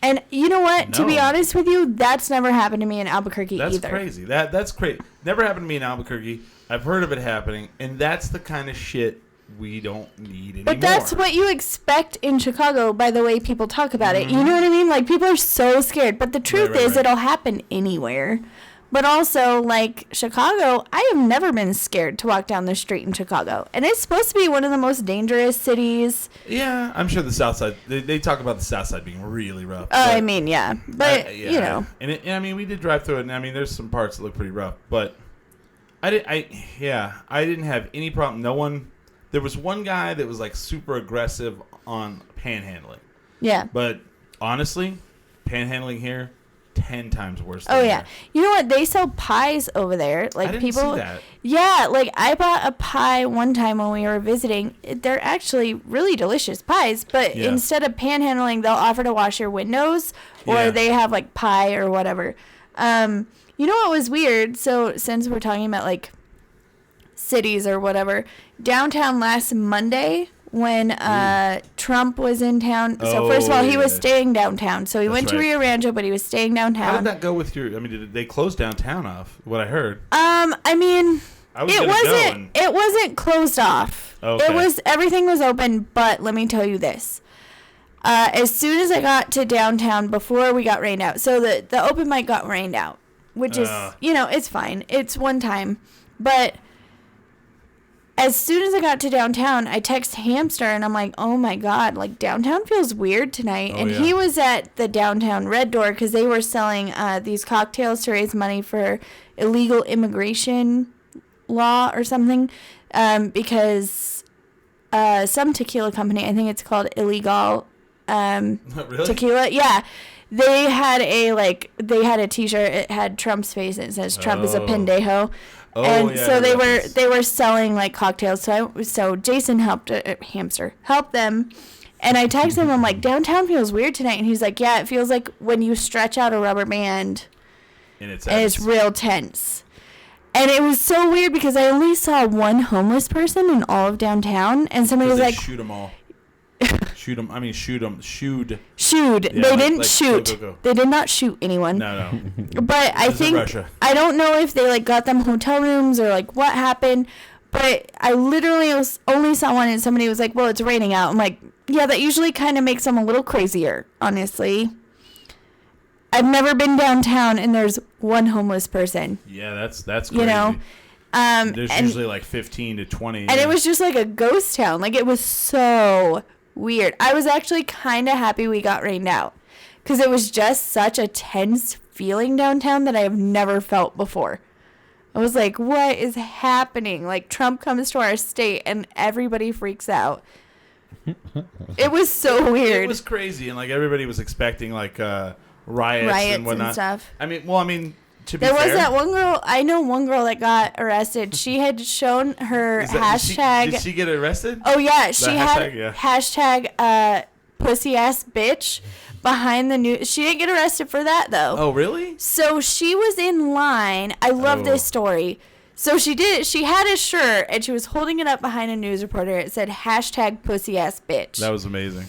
And you know what? No. To be honest with you, that's never happened to me in Albuquerque That's either. crazy. That's crazy. Never happened to me in Albuquerque. I've heard of it happening, and that's the kind of shit we don't need anymore. But that's what you expect in Chicago by the way people talk about it. You know what I mean? Like, people are so scared. But the truth is it'll happen anywhere. But also, like, Chicago, I have never been scared to walk down the street in Chicago. And it's supposed to be one of the most dangerous cities. Yeah, I'm sure the South Side, they talk about the South Side being really rough. I mean, yeah. But, you know. And I mean, we did drive through it, and I mean, there's some parts that look pretty rough. But I didn't have any problem. There was one guy that was, like, super aggressive on panhandling. Yeah. But honestly, panhandling here, 10 times worse than Oh, yeah. there. You know what? They sell pies over there. Like, I didn't people. see that. Yeah, like, I bought a pie one time when we were visiting. They're actually really delicious pies, but instead of panhandling, they'll offer to wash your windows, or they have, like, pie or whatever. You know what was weird? So, since we're talking about, like, cities or whatever, downtown last Monday when Trump was in town. So first of all, he was staying downtown. So he went to Rio Rancho, but he was staying downtown. How did that go with your? I mean, did they close downtown off? What I heard. I mean, it wasn't closed off. Okay. Everything was open, but let me tell you this. As soon as I got to downtown, before we got rained out, so the open mic got rained out, which is, it's fine. It's one time, but as soon as I got to downtown, I text Hamster, and I'm like, oh, my God, like, downtown feels weird tonight. He was at the downtown Red Door because they were selling these cocktails to raise money for illegal immigration law or something because some tequila company, I think it's called Illegal, Really? tequila. Yeah. They had a T-shirt. It had Trump's face. And it says Trump is a pendejo. Oh, And yeah, so I they remember were this. selling like cocktails. So Jason helped them. And I texted him. I'm like, downtown feels weird tonight. And he's like, yeah, it feels like when you stretch out a rubber band And it's real tense. And it was so weird because I only saw one homeless person in all of downtown. And somebody was they like, shoot them all. Shoot them. I mean, shoot them. Shooed. shoot. Yeah, They like- didn't like, shoot. go. They did not shoot anyone. No. But I This is think Russia. I don't know if they like got them hotel rooms or like what happened. But I literally only saw one, and somebody was like, "Well, it's raining out." I'm like, "Yeah, that usually kind of makes them a little crazier." Honestly, I've never been downtown, and there's one homeless person. Yeah, that's crazy. You know, There's and, usually like 15 to 20. and it was just like a ghost town. Like it was so weird. I was actually kind of happy we got rained out because it was just such a tense feeling downtown that I have never felt before. I was like, what is happening? Like Trump comes to our state and everybody freaks out. It was so weird. It was crazy, and like everybody was expecting like riots Riots and whatnot. and stuff. I mean, to be There was fair, that one girl. I know one girl that got arrested. She had shown her is that- hashtag. Did she get arrested? Oh yeah, she had hashtag, yeah. hashtag pussy ass bitch behind the news. She didn't get arrested for that though. Oh, really? So she was in line. I love Oh. this story. So she had a shirt and she was holding it up behind a news reporter. It said hashtag pussy ass bitch. That was amazing.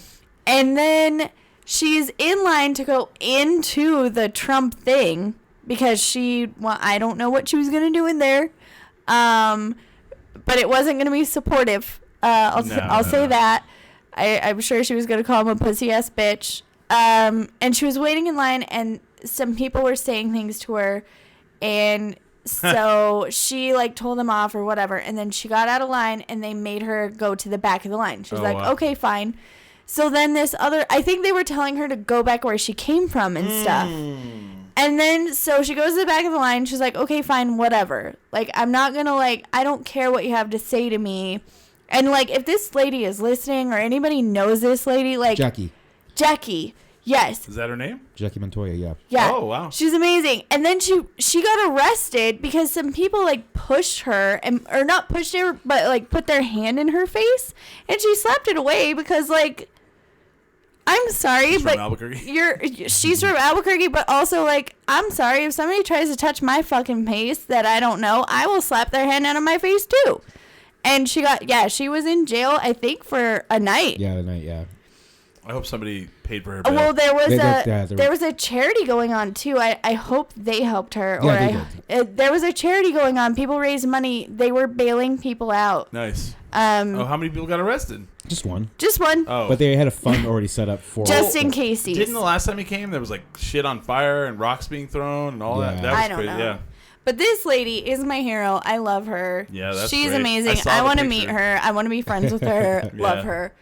And then she's in line to go into the Trump thing because I don't know what she was going to do in there. But it wasn't going to be supportive. I'll say that. I'm sure she was going to call him a pussy ass bitch. And she was waiting in line and some people were saying things to her and so she like told them off or whatever. And then she got out of line and they made her go to the back of the line. She was like, wow. okay, fine. So then I think they were telling her to go back where she came from and stuff. And then, so she goes to the back of the line. She's like, okay, fine, whatever. Like, I'm not going to, like, I don't care what you have to say to me. And, like, if this lady is listening or anybody knows this lady, like. Jackie. Yes. Is that her name? Jackie Montoya, yeah. Yeah. Oh, wow. She's amazing. And then she got arrested because some people, like, pushed her. Or not pushed her, but, like, put their hand in her face. And she slapped it away because, like. I'm sorry, She's but from Albuquerque. she's from Albuquerque, but also, like, I'm sorry, if somebody tries to touch my fucking face that I don't know, I will slap their hand out of my face, too. And she was in jail, I think, for a night. Yeah, the night, yeah. I hope somebody paid for her bill. Well, there was There was a charity going on, too. I hope they helped her. Yeah, There was a charity going on. People raised money. They were bailing people out. Nice. How many people got arrested? Just one. Just one. Oh. But they had a fund already set up for Just in case. Didn't the last time he came, there was like shit on fire and rocks being thrown and all that? Yeah. That was I don't crazy. know. Yeah. But this lady is my hero. I love her. Yeah, that's She's great. amazing. I saw I the want to picture. meet her. I want to be friends with her. Yeah. Love her.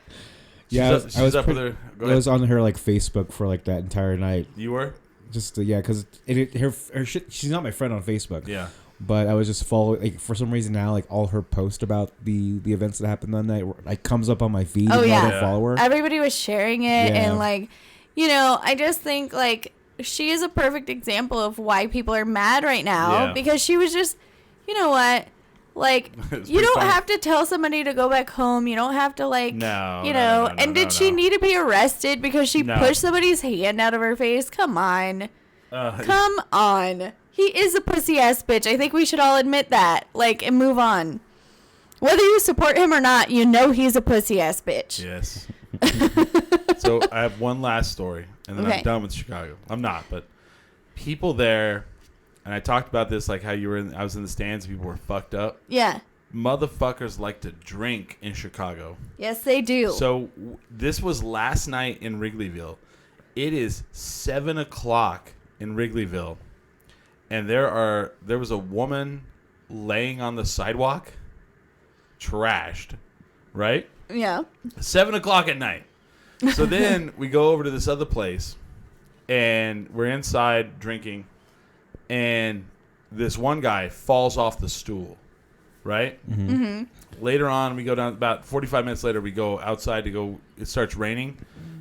Yeah, She's I was up with her. Go I ahead. was on her like Facebook for like that entire night. You were? Just yeah, because her shit. She's not my friend on Facebook. Yeah. But I was just following, like, for some reason now, like, all her posts about the events that happened that night, like, comes up on my feed. Oh, and yeah. I don't follow her. Everybody was sharing it. Yeah. And, like, I just think, like, she is a perfect example of why people are mad right now. Yeah. Because she was just, you know what? Like, It's you pretty don't funny. have to tell somebody to go back home. You don't have to, like, No, you no, know. no, no, and no, did she no. need to be arrested because she No. pushed somebody's hand out of her face? Come on. Come on. He is a pussy ass bitch. I think we should all admit that. Like, and move on. Whether you support him or not, you know he's a pussy ass bitch. Yes. So I have one last story, and then Okay. I'm done with Chicago. I'm not, but people there, and I talked about this, like how I was in the stands, people were fucked up. Yeah. Motherfuckers like to drink in Chicago. Yes, they do. So this was last night in Wrigleyville. It is 7:00 in Wrigleyville, and there was a woman laying on the sidewalk, trashed, right? Yeah. 7:00 at night. So then we go over to this other place, and we're inside drinking, and this one guy falls off the stool, right? Mm-hmm. Later on, we go down, about 45 minutes later, we go outside to go, it starts raining.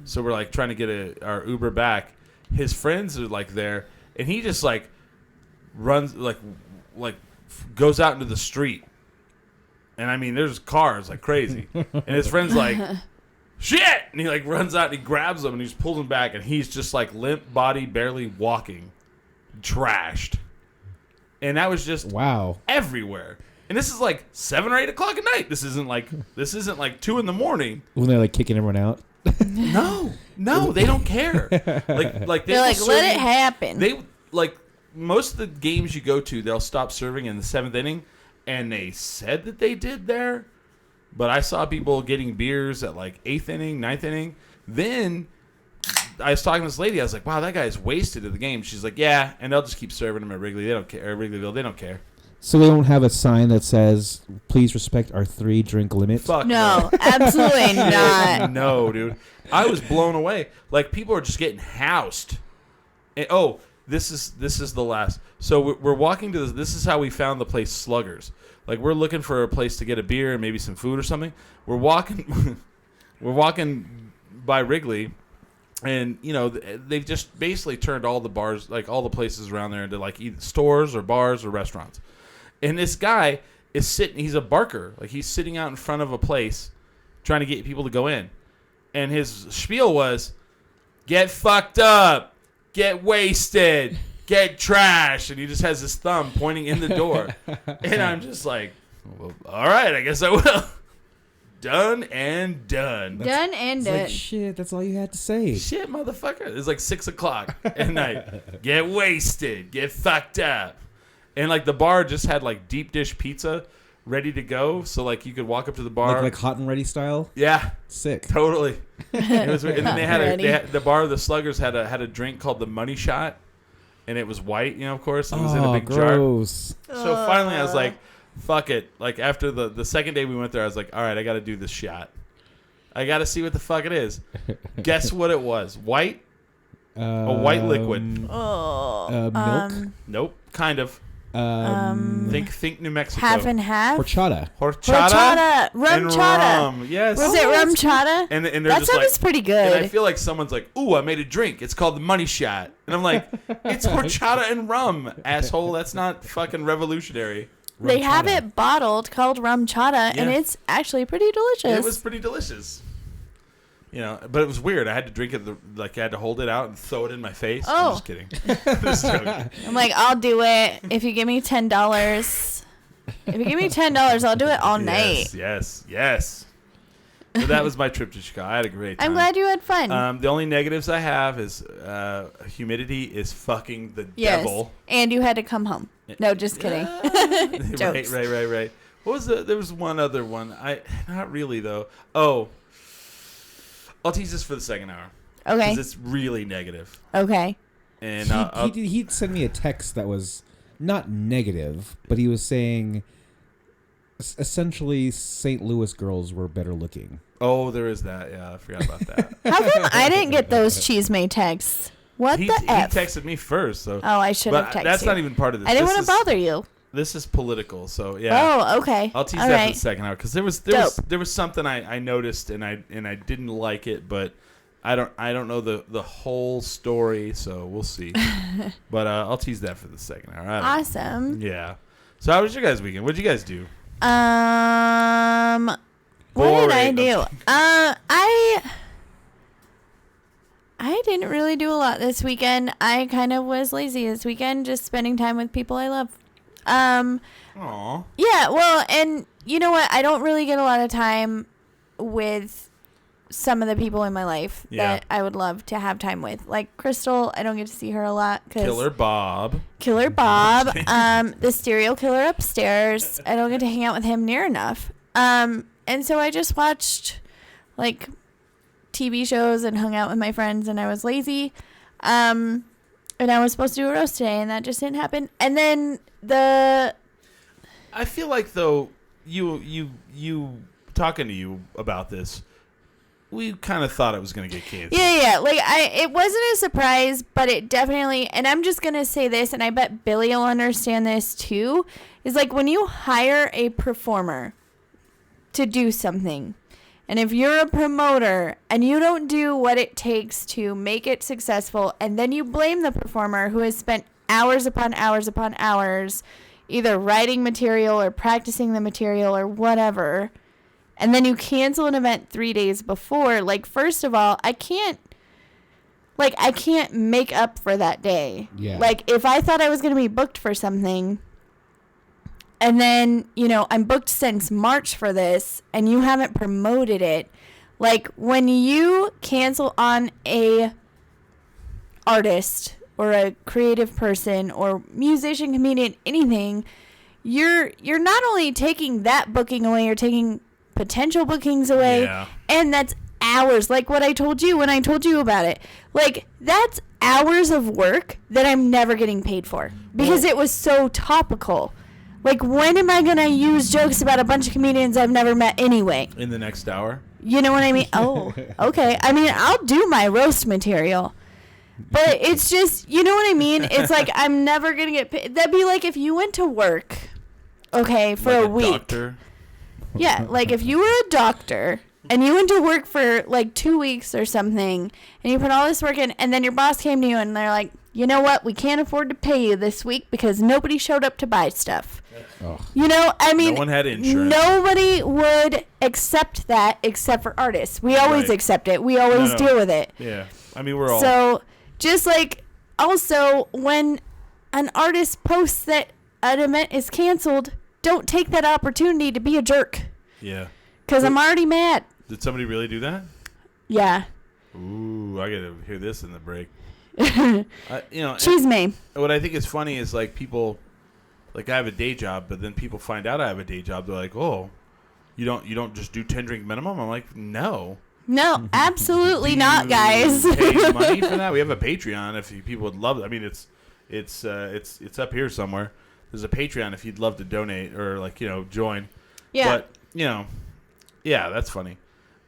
So we're like trying to get our Uber back. His friends are like there, and he just like runs like goes out into the street. And I mean, there's cars like crazy. And his friend's like, shit! And he like runs out and he grabs him and he's pulling him back. And he's just like limp body, barely walking, trashed. And that was just Wow. everywhere. And this is like 7 or 8 o'clock at night. This isn't like 2 in the morning. When they're like kicking everyone out. No, they don't care. Like They're like, let it happen. They like most of the games you go to, they'll stop serving in the 7th inning. And they said that they did there, but I saw people getting beers at like 8th inning, 9th inning. Then I was talking to this lady. I was like, "Wow, that guy's wasted at the game." She's like, "Yeah," and they'll just keep serving them at Wrigley. They don't care. Or Wrigleyville, they don't care. So they don't have a sign that says, "Please respect our 3-drink limit." Fuck no, absolutely not. No, dude. I was blown away. Like people are just getting housed. And, this is the last. So we're walking to this. This is how we found the place Sluggers. Like we're looking for a place to get a beer and maybe some food or something. We're walking by Wrigley, and they've just basically turned all the bars, like all the places around there, into like either stores or bars or restaurants. And this guy is sitting. He's a barker. Like he's sitting out in front of a place, trying to get people to go in. And his spiel was, "Get fucked up, get wasted, get trash," and he just has his thumb pointing in the door. And I'm just like, well, all right, I guess I will. Done and done. Done and It's done. like, shit, that's all you had to say. Shit, motherfucker. It's like 6 o'clock at night. Get wasted, get fucked up. And like the bar just had like deep dish pizza ready to go, so like you could walk up to the bar. Like hot and ready style? Yeah. Sick. Totally. It was, and then they Ready. had the bar, the Sluggers had a drink called the Money Shot, and it was white, of course. It was in a big gross. jar. So finally, I was like, "Fuck it!" Like after the second day we went there, I was like, "All right, I got to do this shot. I got to see what the fuck it is." Guess what it was? White. A white liquid. Milk? Nope. Kind of. Think New Mexico. half and half. Horchata. Horchata. Rum and chata. rum. Yes. Was it rum chata? And they're That just sounds like, pretty and I good. feel like someone's like, "Ooh, I made a drink. It's called the Money Shot." And I'm like, "It's horchata and rum, asshole. That's not fucking revolutionary." They have chata. it bottled called rum chata, and Yeah. it's actually pretty delicious. It was pretty delicious. But it was weird. I had to drink it, I had to hold it out and throw it in my face. I'm Oh. just kidding. Just joking. I'm like, I'll do it if you give me $10. If you give me $10, I'll do it all night. Yes. So that was my trip to Chicago. I had a great time. I'm glad you had fun. The only negatives I have is humidity is fucking the Yes. devil. And you had to come home. No, just kidding. Jokes. Right. What was there was one other one. Not really though. Oh, I'll tease this for the second hour. Okay. Because it's really negative. Okay. And He'd send me a text that was not negative, but he was saying essentially St. Louis girls were better looking. oh, there is that. Yeah, I forgot about that. How come I didn't get those cheese made texts? What he the F? texted me first, so. Oh, I should have But texted that's you. not even part of this. I didn't This want to is- bother you. This is political, so yeah. Oh, okay. I'll tease All that right. for the second hour because there was something I noticed and I didn't like it, but I don't know the whole story, so we'll see. But I'll tease that for the second hour. I don't Awesome. know. Yeah. So how was your guys' weekend? What did you guys do? What did I Boring. do? I didn't really do a lot this weekend. I kind of was lazy this weekend, just spending time with people I love. Aw. Yeah, well, and you know what? I don't really get a lot of time with some of the people in my life Yeah. that I would love to have time with. Like Crystal, I don't get to see her a lot because Killer Bob. Killer Bob, the serial killer upstairs. I don't get to hang out with him near enough. And so I just watched like TV shows and hung out with my friends, and I was lazy. And I was supposed to do a roast today, and that just didn't happen. And then I feel like though you talking to you about this, we kind of thought it was going to get canceled. Yeah. Like it wasn't a surprise, but it definitely, and I'm just going to say this, and I bet Billy will understand this too, is like when you hire a performer to do something And if you're a promoter and you don't do what it takes to make it successful, and then you blame the performer who has spent hours upon hours upon hours either writing material or practicing the material or whatever, and then you cancel an event 3 days before, like, first of all, I can't make up for that day. Yeah. Like, if I thought I was going to be booked for something, and then, I'm booked since March for this, and you haven't promoted it. Like, when you cancel on a artist or a creative person or musician, comedian, anything, you're not only taking that booking away, you're taking potential bookings away. Yeah. And that's hours. Like what I told you when I told you about it. Like, that's hours of work that I'm never getting paid for because it was so topical. Like, when am I going to use jokes about a bunch of comedians I've never met anyway? In the next hour. You know what I mean? Oh, okay. I mean, I'll do my roast material. But it's just, you know what I mean? It's like, I'm never going to get paid. That'd be like if you went to work, okay, for Like a week. Doctor. Yeah, like if you were a doctor and you went to work for like 2 weeks or something and you put all this work in, and then your boss came to you and they're like, you know what? We can't afford to pay you this week because nobody showed up to buy stuff. Oh. I mean, No one had insurance. Nobody would accept that except for artists. We always Right. accept it. We always deal with it. Yeah. I mean, we're all. So, just like, also, when an artist posts that an event is canceled, don't take that opportunity to be a jerk. Yeah. Because I'm already mad. Did somebody really do that? Yeah. Ooh, I gotta hear this in the break. Cheese me. What I think is funny is like people, like I have a day job, but then people find out I have a day job. They're like, "Oh, you don't just do 10 drink minimum?" I'm like, "No, No, absolutely not, You guys. pay money for that? We have a Patreon if people would love it. I mean, it's up here somewhere. There's a Patreon if you'd love to donate or join. Yeah. But yeah, that's funny.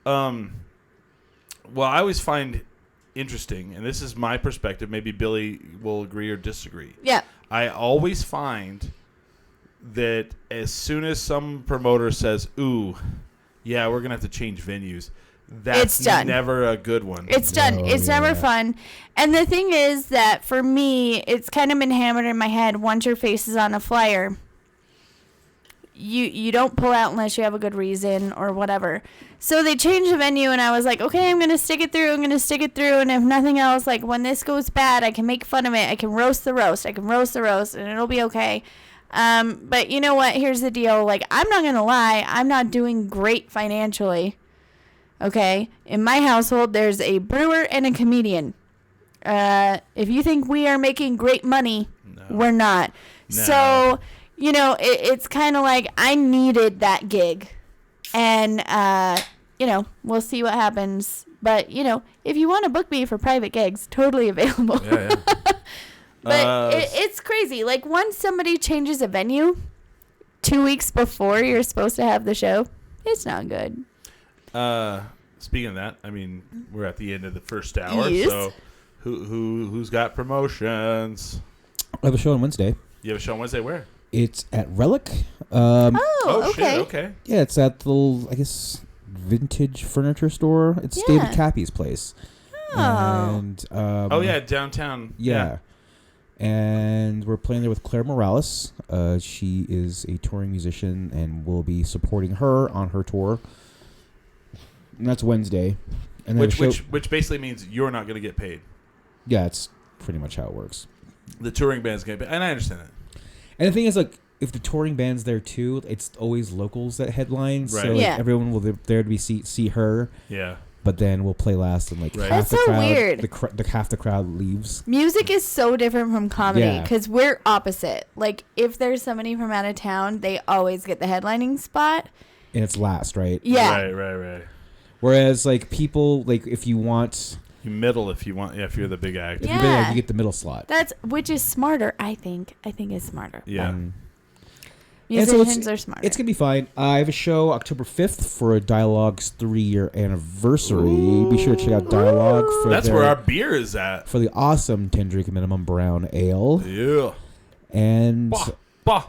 Well, I always find interesting, and this is my perspective. Maybe Billy will agree or disagree. Yeah. I always find that as soon as some promoter says, "Ooh, yeah, we're gonna have to change venues," that's It's done. never a good one. It's done. Oh, It's yeah. never fun. And the thing is that for me, it's kind of been hammered in my head. Once your face is on a flyer, you don't pull out unless you have a good reason or whatever. So they changed the venue, and I was like, okay, I'm going to stick it through. And if nothing else, like, when this goes bad, I can make fun of it. I can roast the roast. And it'll be okay. But you know what? Here's the deal. Like, I'm not going to lie. I'm not doing great financially. Okay? In my household, there's a brewer and a comedian. If you think we are making great money, No. we're not. No. So, it's kind of like I needed that gig. And, we'll see what happens. But, if you want to book me for private gigs, totally available. Yeah. But it's crazy. Like, once somebody changes a venue 2 weeks before you're supposed to have the show, it's not good. Speaking of that, I mean, we're at the end of the first hour, Yes. so who's got promotions? I have a show on Wednesday. You have a show on Wednesday? Where? It's at Relic. Oh, okay. Shit, okay. Yeah, it's at the little, I guess, vintage furniture store. It's Yeah. David Cappy's place. Oh. And Oh yeah, downtown. yeah. And we're playing there with Claire Morales. She is a touring musician, and we'll be supporting her on her tour. And that's Wednesday. And then Which basically means you're not going to get paid. yeah, it's pretty much how it works. The touring band's going to pay, and I understand that. And the thing is, like, if the touring band's there too, it's always locals that headline. Right. So like, Yeah. everyone will be there to be see her, Yeah. but then we'll play last, and like Right. half That's the so crowd, weird. the half the crowd leaves. Music is so different from comedy Yeah. because we're opposite. Like, if there's somebody from out of town, they always get the headlining spot. And it's last, right? Yeah. Right. Whereas like people, like if you want, You middle if you want. Yeah, if you're the big act. if Yeah. you're big, you get the middle slot. Which is smarter, I think. I think it's smarter. Yeah. And so Musicians are smarter. It's gonna be fine. I have a show October 5th for a Dialogue's 3-year anniversary. Be sure to check out Dialogue for That's their- where our beer is at. for the awesome 10 drink minimum brown ale. Yeah. And Bah.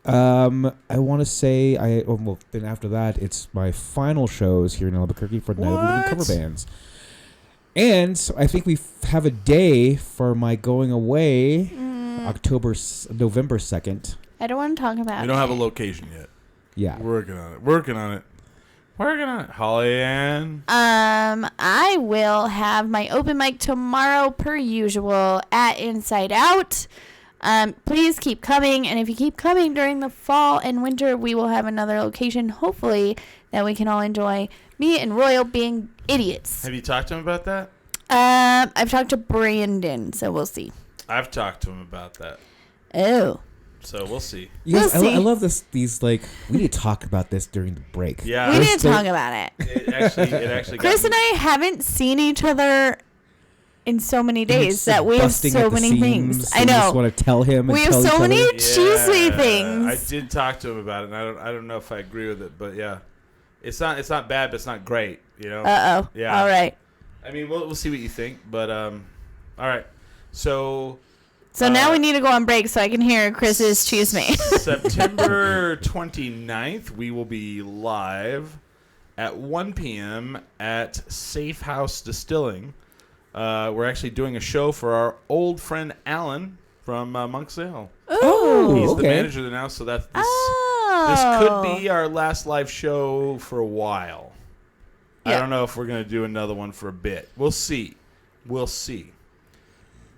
I want to say then after that, it's my final shows here in Albuquerque for Night of the Living Cover Bands. And so I think we have a day for my going away, November 2nd. I don't want to talk about it. We don't have a location yet. Yeah. Working on it. Holly Ann. I will have my open mic tomorrow per usual at Inside Out. Please keep coming, and if you keep coming during the fall and winter, we will have another location, hopefully, that we can all enjoy. Me and Royal being idiots. Have you talked to him about that? I've talked to Brandon, so we'll see. I've talked to him about that. Oh. So we'll see. Yes, We'll see. I love these we need to talk about this during the break. Yeah. We need to talk about it. It actually Chris and I haven't seen each other in so many days that we have so many things. I know. Just want to tell him. We have so many cheesy things. I did talk to him about it, and I don't know if I agree with it, but yeah, it's not bad, but it's not great. You know. Yeah. All right. I mean, we'll see what you think, but all right. So now we need to go on break so I can hear Chris's choose me. September 29th, we will be live at 1 p.m. at Safe House Distilling. We're actually doing a show for our old friend Alan from Monk Sale. Oh, He's okay. the manager there now, so this could be our last live show for a while. I Yeah. don't know if we're going to do another one for a bit. We'll see.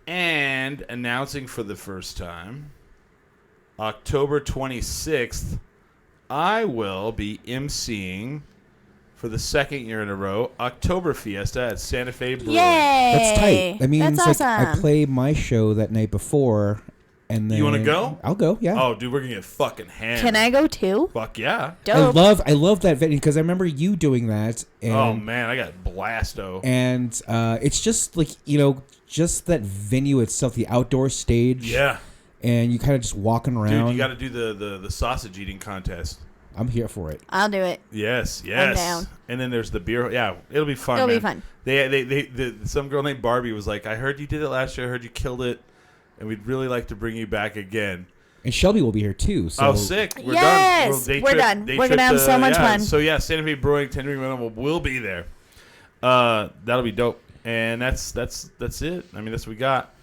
And announcing for the first time, October 26th, I will be emceeing for the second year in a row October Fiesta at Santa Fe Brewing. Yay! That's tight. That means That's like I awesome. play my show that night before, and then You wanna go? I'll go. Yeah. Oh, dude, we're gonna get fucking hammered. Can I go too? Fuck yeah. Dope. I love that venue because I remember you doing that. And, Oh man, I got blasto. And it's just like just that venue itself, the outdoor stage. Yeah, And you kind of just walking around. dude, you got to do the sausage eating contest. I'm here for it. I'll do it. Yes. down. And then there's the beer. Yeah, it'll be fun. It'll be man. fun. They some girl named Barbie was like, I heard you did it last year. I heard you killed it, and we'd really like to bring you back again. And Shelby will be here too. So Oh, sick! We're Yes! done. Well, day We're trip- done. day We're trip gonna have to- so much yeah. fun. So yeah, Santa Fe Brewing, 10 Drink Minimum will be there. That'll be dope. And that's it. I mean, that's what we got.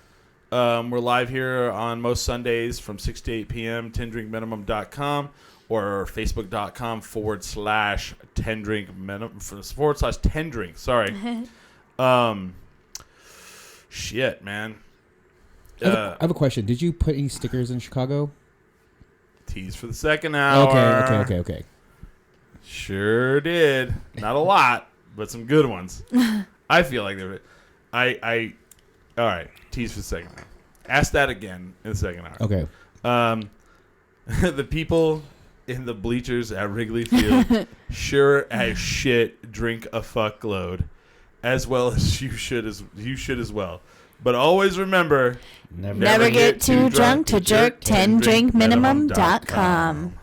We're live here on most Sundays from 6 to 8 p.m. 10drinkminimum.com or facebook.com/10drinkminimum/10drink. Sorry. Shit, man. I have a question. Did you put any stickers in Chicago? Tease for the second hour. Okay. Sure did. Not a lot, but some good ones. I feel like they're. All right. Tease for the second hour. Ask that again in the second hour. Okay. The people in the bleachers at Wrigley Field sure as shit drink a fuckload, as well as you should as well. But always remember, Never get too drunk to jerk 10drinkminimum.com.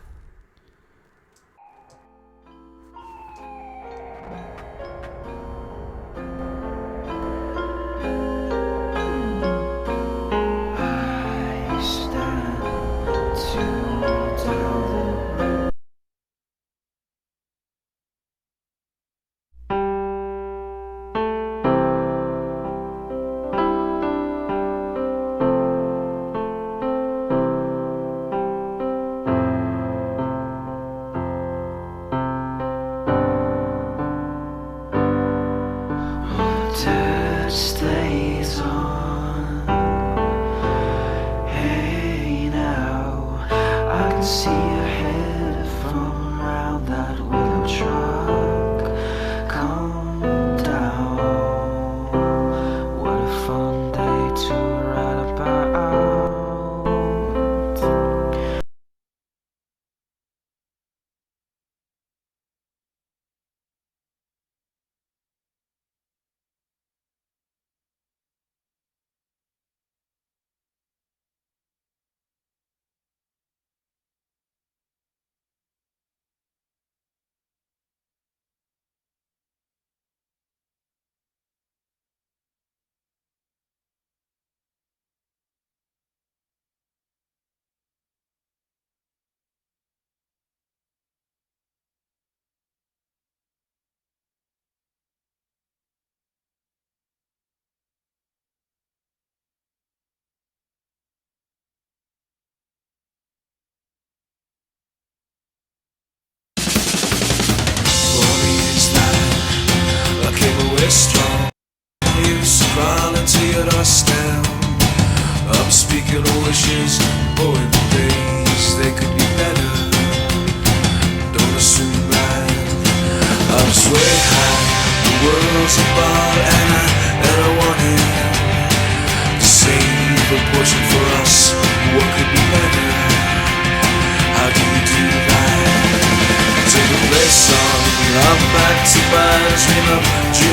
dream of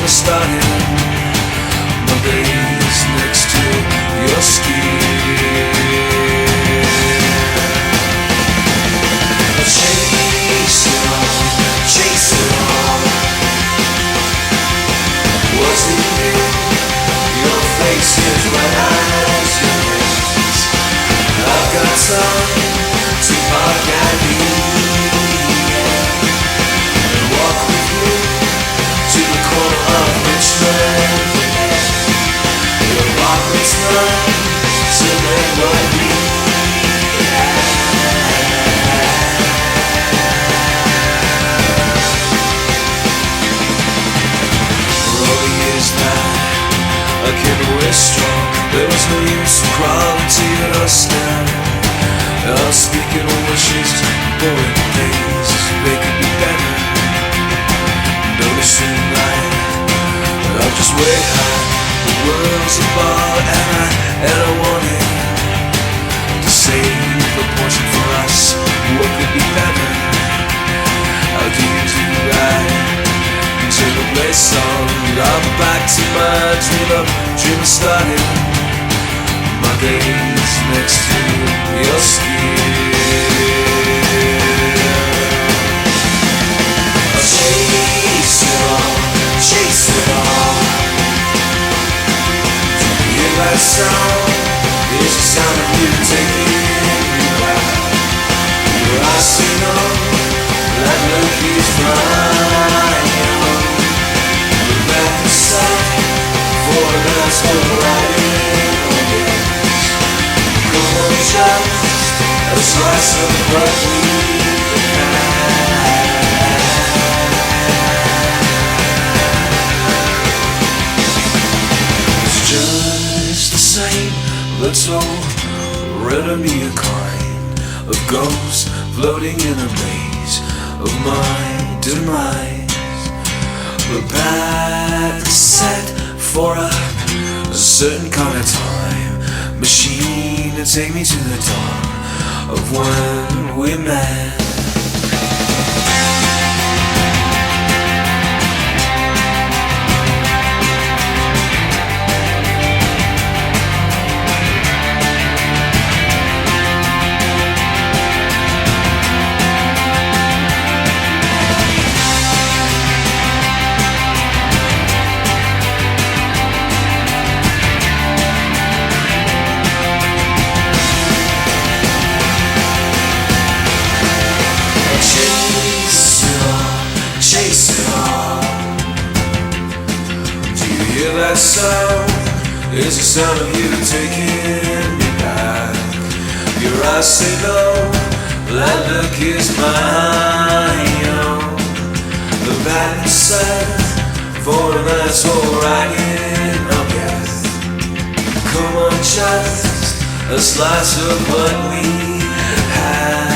starting my days next to your skin. Chase it all, chase it all. Was it you? Your face is red as your lips. I've got time to park at the end and walk with you to the corner of Richmond. Your apartment's nice to make like me. I came away strong. There was no use in crawling to your doorstep. Speaking of wishes, boring days, they could be better. Noticing light, I'm just way high. The world's a ball and I wanted to save a portion for us. What could be better? How do you do right? Take a place on, I'm back to my dream of starting my days next to your skin. I'll chase it all, chase it all. Do you hear that sound? It's the sound of you taking me back. Your eyes say no, that look is mine. For that's the right come on, just a slice of what we had. It's just the same little riddle me a kind of ghosts floating in a maze of my demise. But back set for a certain kind of time machine to take me to the dawn of when we met. That sound is the sound of you taking me back. Your eyes say no, that look is mine. The back set for that's alright in a guess. Come on, just a slice of what we had.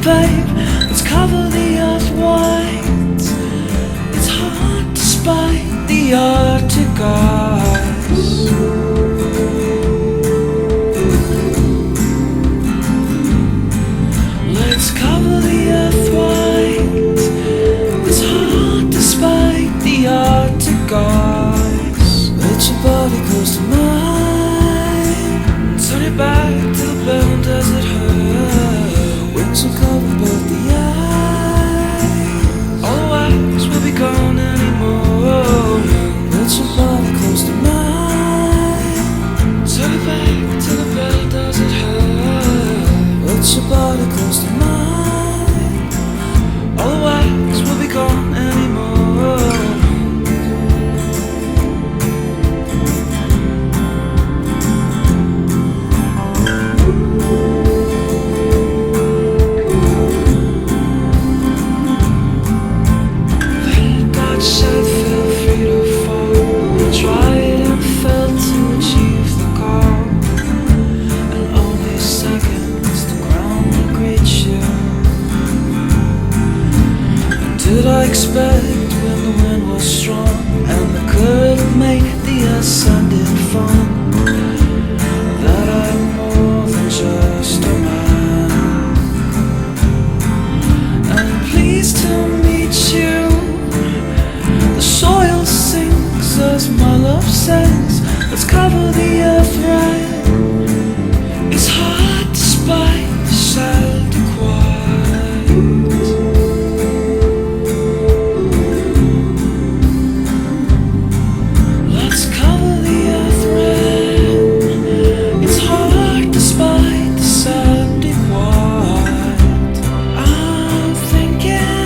Babe, let's cover the earth white. It's hard to spy skies. Let's cover the earth white. It's hard despite the Arctic guys. Let your body close to mine. Turn it back to the bone, does it hurt? Wings will cover both the eyes. All the wax will be gone anymore. Let your body close to mine. Turn it back to the bone, does it hurt? Let your body close to mine. All the wax will be gone anymore. Thank God said feel free to fall. Tried and failed to achieve the goal. And only seconds the ground will greet you. Did I expect when the wind was strong and the current made the ascended fun that I'm more than just a man? And pleased to meet you. The soil sinks as my love says. Let's cover the earth right. It's hard despite the sad quiet. Let's cover the earth red. It's hard despite the sad quiet. I'm thinking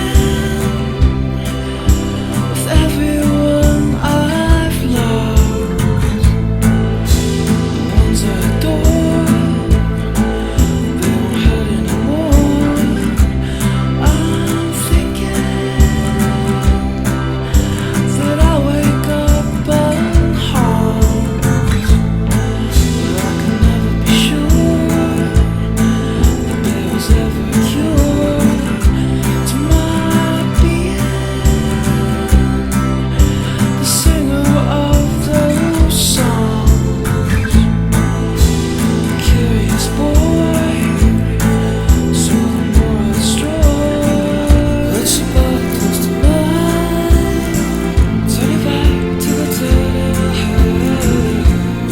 of everyone I've loved, the ones I adore. They won't hurt anymore. I'm thinking that I wake up unharmed, but I can never be sure that there was ever a cure to my being the singer of those songs. Curious boy, so the more I stroll. Let your body close to mine. Turn it back to the dirt it will hurt.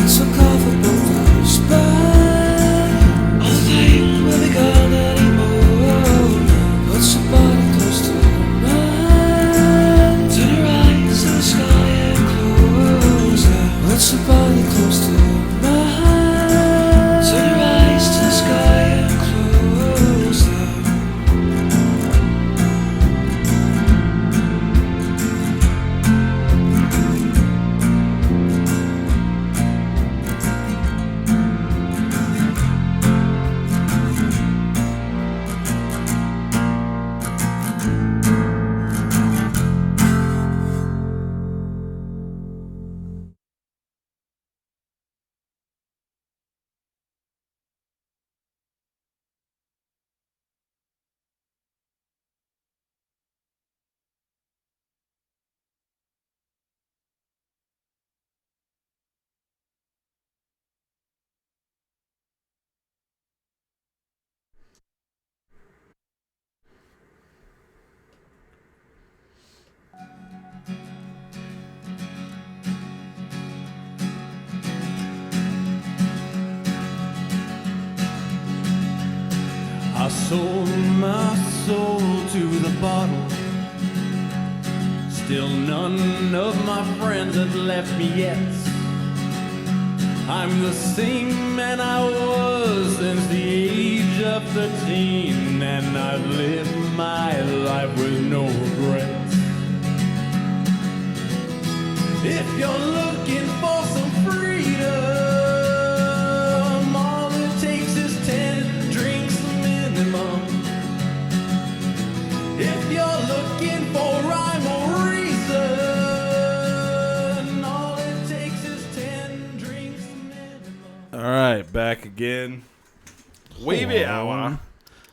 So cover both our spine. All the pain will be gone anymore. Put your body close to mine. Turn your eyes to the sky and close them. Let your body close to mine. Turn your eyes to the sky and close them. I sold my soul to the bottle. Still none of my friends have left me yet. I'm the same man I was since the age of 13, and I've lived my life with no regrets. If you're looking for some freedom, all it takes is 10 drinks minimum. If you're looking for rhyme or reason, all it takes is 10 drinks minimum. All right, back again. Wavy hour.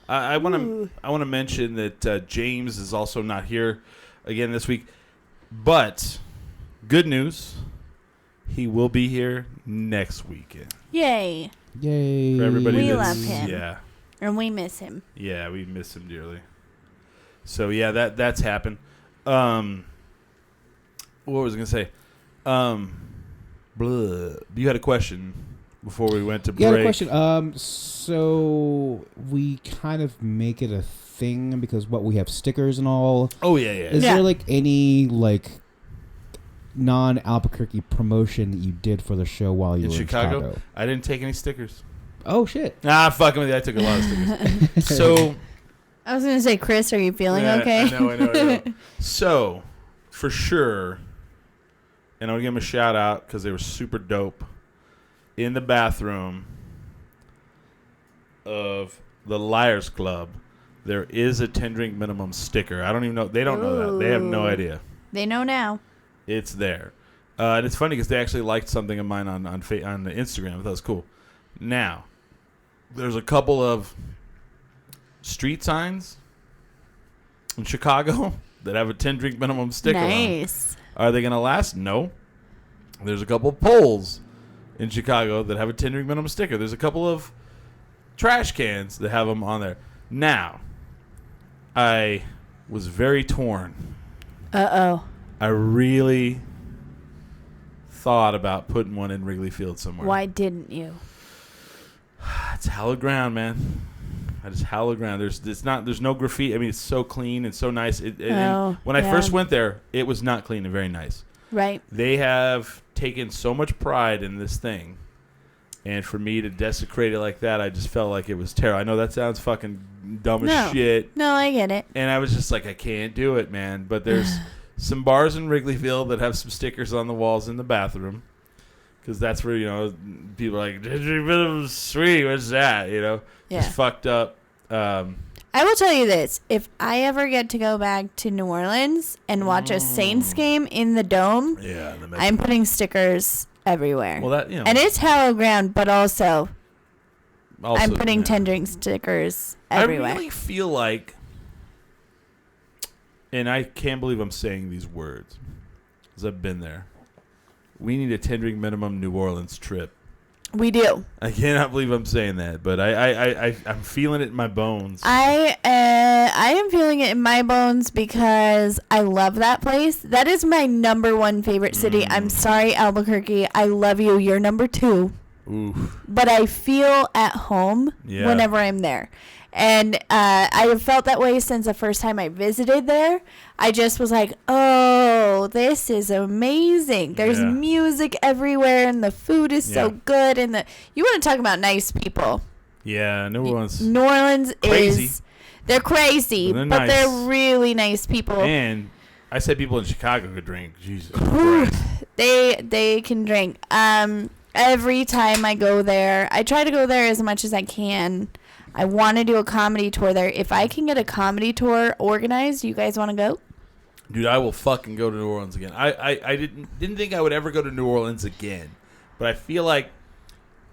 I want to mention that James is also not here again this week, but good news. He will be here next weekend. Yay. Yay. For everybody We that's, love him. Yeah. And we miss him. Yeah, we miss him dearly. So yeah, that's happened. What was I gonna say? You had a question before we went to break. Yeah, I had a question. So we kind of make it a thing because we have stickers and all. Oh yeah. Is Yeah. there like any like non-Albuquerque promotion that you did for the show while you In were Chicago? in Chicago? I didn't take any stickers. Oh shit. Nah, fucking with you. I took a lot of stickers. So I was gonna say, Chris, are you feeling yeah, okay? I know. So for sure, and I'll give them a shout out because they were super dope. In the bathroom of the Liars Club, there is a 10-drink minimum sticker. I don't even know. They don't know that. They have no Ooh. idea. They know now. It's there. And it's funny because they actually liked something of mine on the Instagram. I thought it was cool. Now, there's a couple of street signs in Chicago that have a 10-drink minimum sticker on 'em. Nice. Are they going to last? No. There's a couple of poles in Chicago that have a 10-drink minimum sticker. There's a couple of trash cans that have them on there. Now, I was very torn. Uh-oh. I really thought about putting one in Wrigley Field somewhere. Why didn't you? It's hallowed ground, man. I just hallowed ground. There's no graffiti. I mean, it's so clean and so nice. When I first went there, it was not clean and very nice. Right. They have taken so much pride in this thing, and for me to desecrate it like that, I just felt like it was terrible. I know that sounds fucking dumb as shit, No, I get it. and I was just like, I can't do it, man. But there's some bars in Wrigley Field that have some stickers on the walls in the bathroom, because that's where, people are like, sweet, what's that? Yeah. Just fucked up. I will tell you this. If I ever get to go back to New Orleans and watch a Saints game in the Dome, Yeah, I'm putting stickers everywhere. well, that And it's hallowed ground, but also I'm putting yeah. 10-drink stickers everywhere. I really feel like, and I can't believe I'm saying these words, because I've been there. We need a 10-drink minimum New Orleans trip. We do. I cannot believe I'm saying that, but I'm feeling it in my bones. I am feeling it in my bones because I love that place. That is my number one favorite city. I'm sorry, Albuquerque. I love you. You're number 2. Oof. But I feel at home whenever I'm there. And I have felt that way since the first time I visited there. I just was like, oh, this is amazing. There's Yeah. music everywhere, and the food is so Yeah. good. And you want to talk about nice people. Yeah, New Orleans. New Orleans Crazy. is... They're crazy, They're but nice. they're really nice people. And I said people in Chicago could drink. Jesus Christ. They can drink. Every time I go there, I try to go there as much as I can. I want to do a comedy tour there. If I can get a comedy tour organized, you guys want to go? Dude, I will fucking go to New Orleans again. I didn't think I would ever go to New Orleans again, but I feel like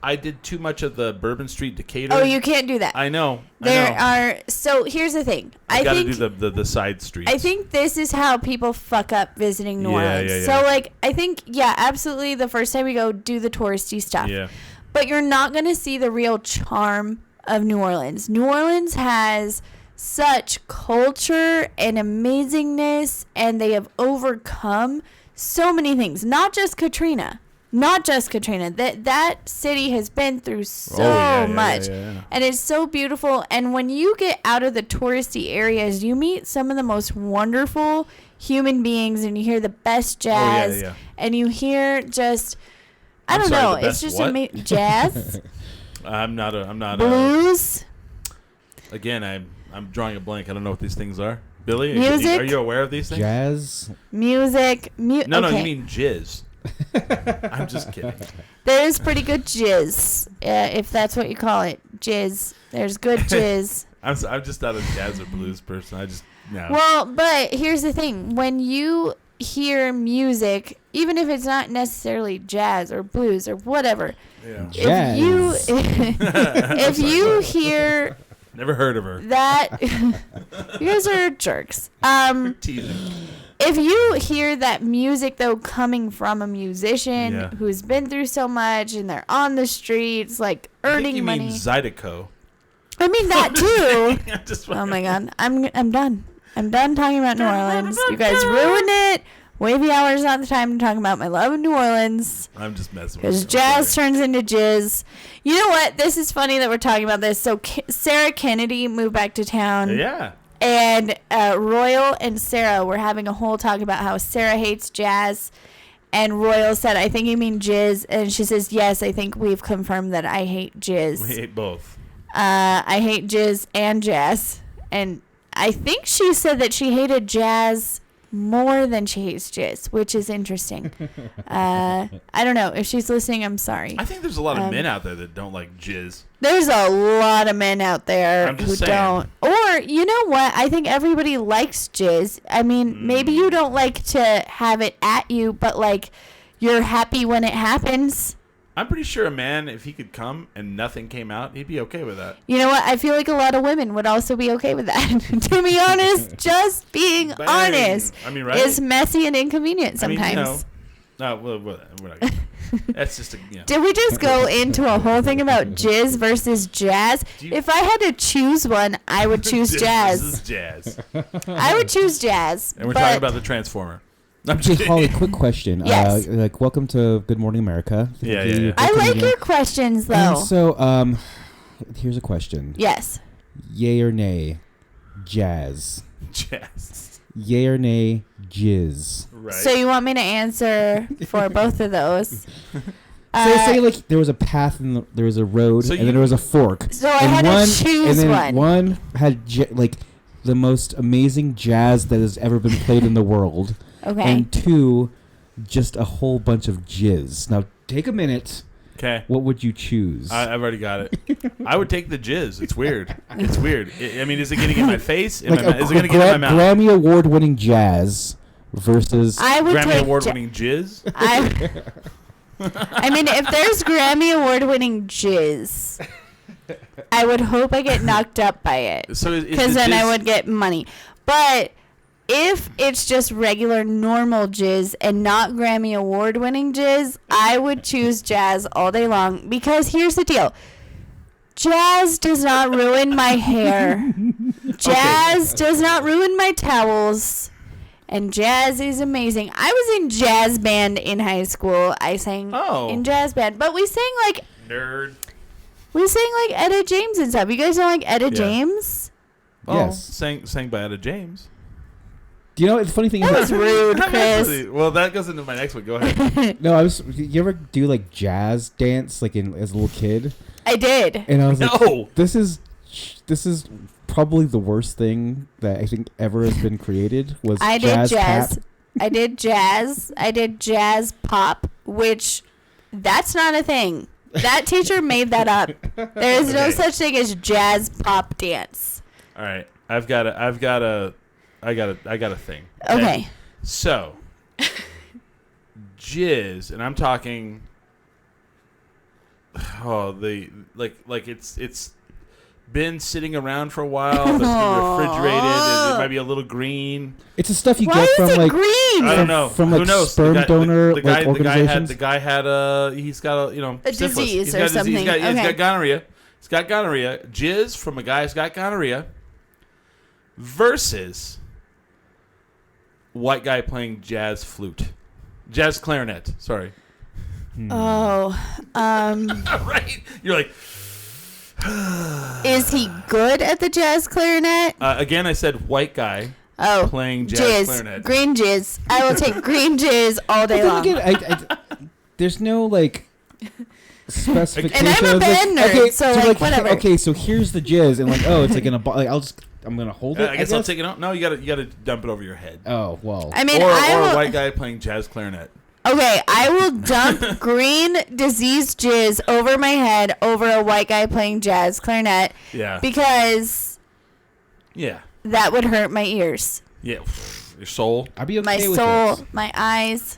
I did too much of the Bourbon Street Decatur. Oh, you can't do that. I know. There are... So here's the thing. I got to think do the side streets. I think this is how people fuck up visiting New Yeah, Orleans. yeah, yeah. So, I think, absolutely, the first time we go, do the touristy stuff. Yeah. But you're not going to see the real charm of New Orleans. New Orleans has such culture and amazingness, and they have overcome so many things. Not just Katrina. That city has been through so much. Yeah. And it's so beautiful. And when you get out of the touristy areas, you meet some of the most wonderful human beings, and you hear the best jazz. yeah. And you hear just... I I'm don't sorry, know. the It's best just what? amazing. Jazz, I'm not blues, again, I'm drawing a blank. I don't know what these things are. Billy, Music? are you aware of these things? Jazz. music. No, okay. you mean jizz. I'm just kidding. There is pretty good jizz, if that's what you call it. Jizz. There's good jizz. I'm just not a jazz or blues person. I just no. Well, but here's the thing. When you hear music, even if it's not necessarily jazz or blues or whatever, yeah. if you if you hear Never heard of her. that, you guys are jerks. Teasing. if you hear that music though coming from a musician Yeah. who's been through so much and they're on the streets like I think earning you money. mean Zydeco. I mean that too. I'm just Oh my god, I'm done. I'm done talking about New Orleans. You guys ruined it. Wavy hour is not the time to talk about my love of New Orleans. I'm just messing with Because you. jazz turns into jizz. You know what? This is funny that we're talking about this. So Sarah Kennedy moved back to town. Yeah. And Royal and Sarah were having a whole talk about how Sarah hates jazz. And Royal said, I think you mean jizz. And she says, yes, I think we've confirmed that I hate jizz. We hate both. I hate jizz and jazz. And I think she said that she hated jazz more than she hates jizz, which is interesting. I don't know. If she's listening, I'm sorry. I think there's a lot of men out there that don't like jizz. There's a lot of men out there I'm who just saying. don't. Or, you know what? I think everybody likes jizz. I mean, maybe you don't like to have it at you, but, like, you're happy when it happens. I'm pretty sure a man, if he could come and nothing came out, he'd be okay with that. You know what? I feel like a lot of women would also be okay with that. To be honest, just being Bang. honest I mean, right? is messy and inconvenient I mean, sometimes. no, we're not gonna. That's just a, Did we just go into a whole thing about jizz versus jazz? Do you- If I had to choose one, I would choose This jazz. is jazz. I would choose jazz. And we're but talking about the Transformer. I'm just Hey, kidding. Holly, quick question. Yes. Like, welcome to Good Morning America. Yeah, You're yeah, yeah. a I good like comedian. your questions, though. And so, here's a question. Yes. Yay or nay, jazz. Jazz. Yay or nay, jizz. Right. So you want me to answer for both of those? Say like there was a path and there was a road So and you- then there was a fork. So I and had to one, choose and then one. one had like the most amazing jazz that has ever been played in the world. Okay. And two, just a whole bunch of jizz. Now take a minute. Okay. What would you choose? I've already got it. I would take the jizz. It's weird. It's weird. I mean, is it getting in my face? In like my mouth? Is it going to get in my mouth? Grammy Award-winning jazz versus I would Grammy take Award-winning jizz? I mean, if there's Grammy Award-winning jizz, I would hope I get knocked up by it. So is Because the then I jizz- would get money. But if it's just regular normal jizz and not Grammy Award winning jizz, I would choose jazz all day long. Because here's the deal. Jazz does not ruin my hair. Jazz does not ruin my towels. And jazz is amazing. I was in jazz band in high school. I sang in jazz band. But we sang like Nerd. Etta James and stuff. You guys know like Etta Yeah. James? Yes. Sang by Etta James. Do you know what the funny thing is? That was rude, I'm Chris. actually- well, that goes into my next one. Go ahead. No, you ever do like jazz dance like as a little kid? I did. And I was like, No. this is probably the worst thing that I think ever has been created was I did jazz. tap. I did jazz. I did jazz pop, which that's not a thing. That teacher made that up. There is no Okay. such thing as jazz pop dance. All right. I got a thing. Okay. So, jizz, and I'm talking. Oh, it's been sitting around for a while, but it's been refrigerated. And it might be a little green. It's the stuff you Why get is from it like green? I don't know. from, Who like, knows? sperm donor, the guy, like, organizations? The guy had he's got a A syphilis. disease He's or got a disease. something. He's Okay. got gonorrhea. He's got gonorrhea. Jizz from a guy who's got gonorrhea versus white guy playing jazz clarinet. Sorry. Oh. Right? You're like, Is he good at the jazz clarinet? again, I said white guy Oh. playing jazz Jizz. clarinet. Green jizz. I will take green jizz all day Well, long. then again, there's no like specification. And I'm a band nerd, so, like, whatever. Okay, so here's the jizz, and like, oh, it's like in a like, I'm gonna hold it. I guess I'll take it out. No, you gotta dump it over your head. Oh well. I mean, or I a will. white guy playing jazz clarinet. Okay, I will dump green diseased jizz over my head over a white guy playing jazz clarinet Yeah. because Yeah. that would hurt my ears, Yeah. Your soul. I'd be okay my with soul, it. my eyes.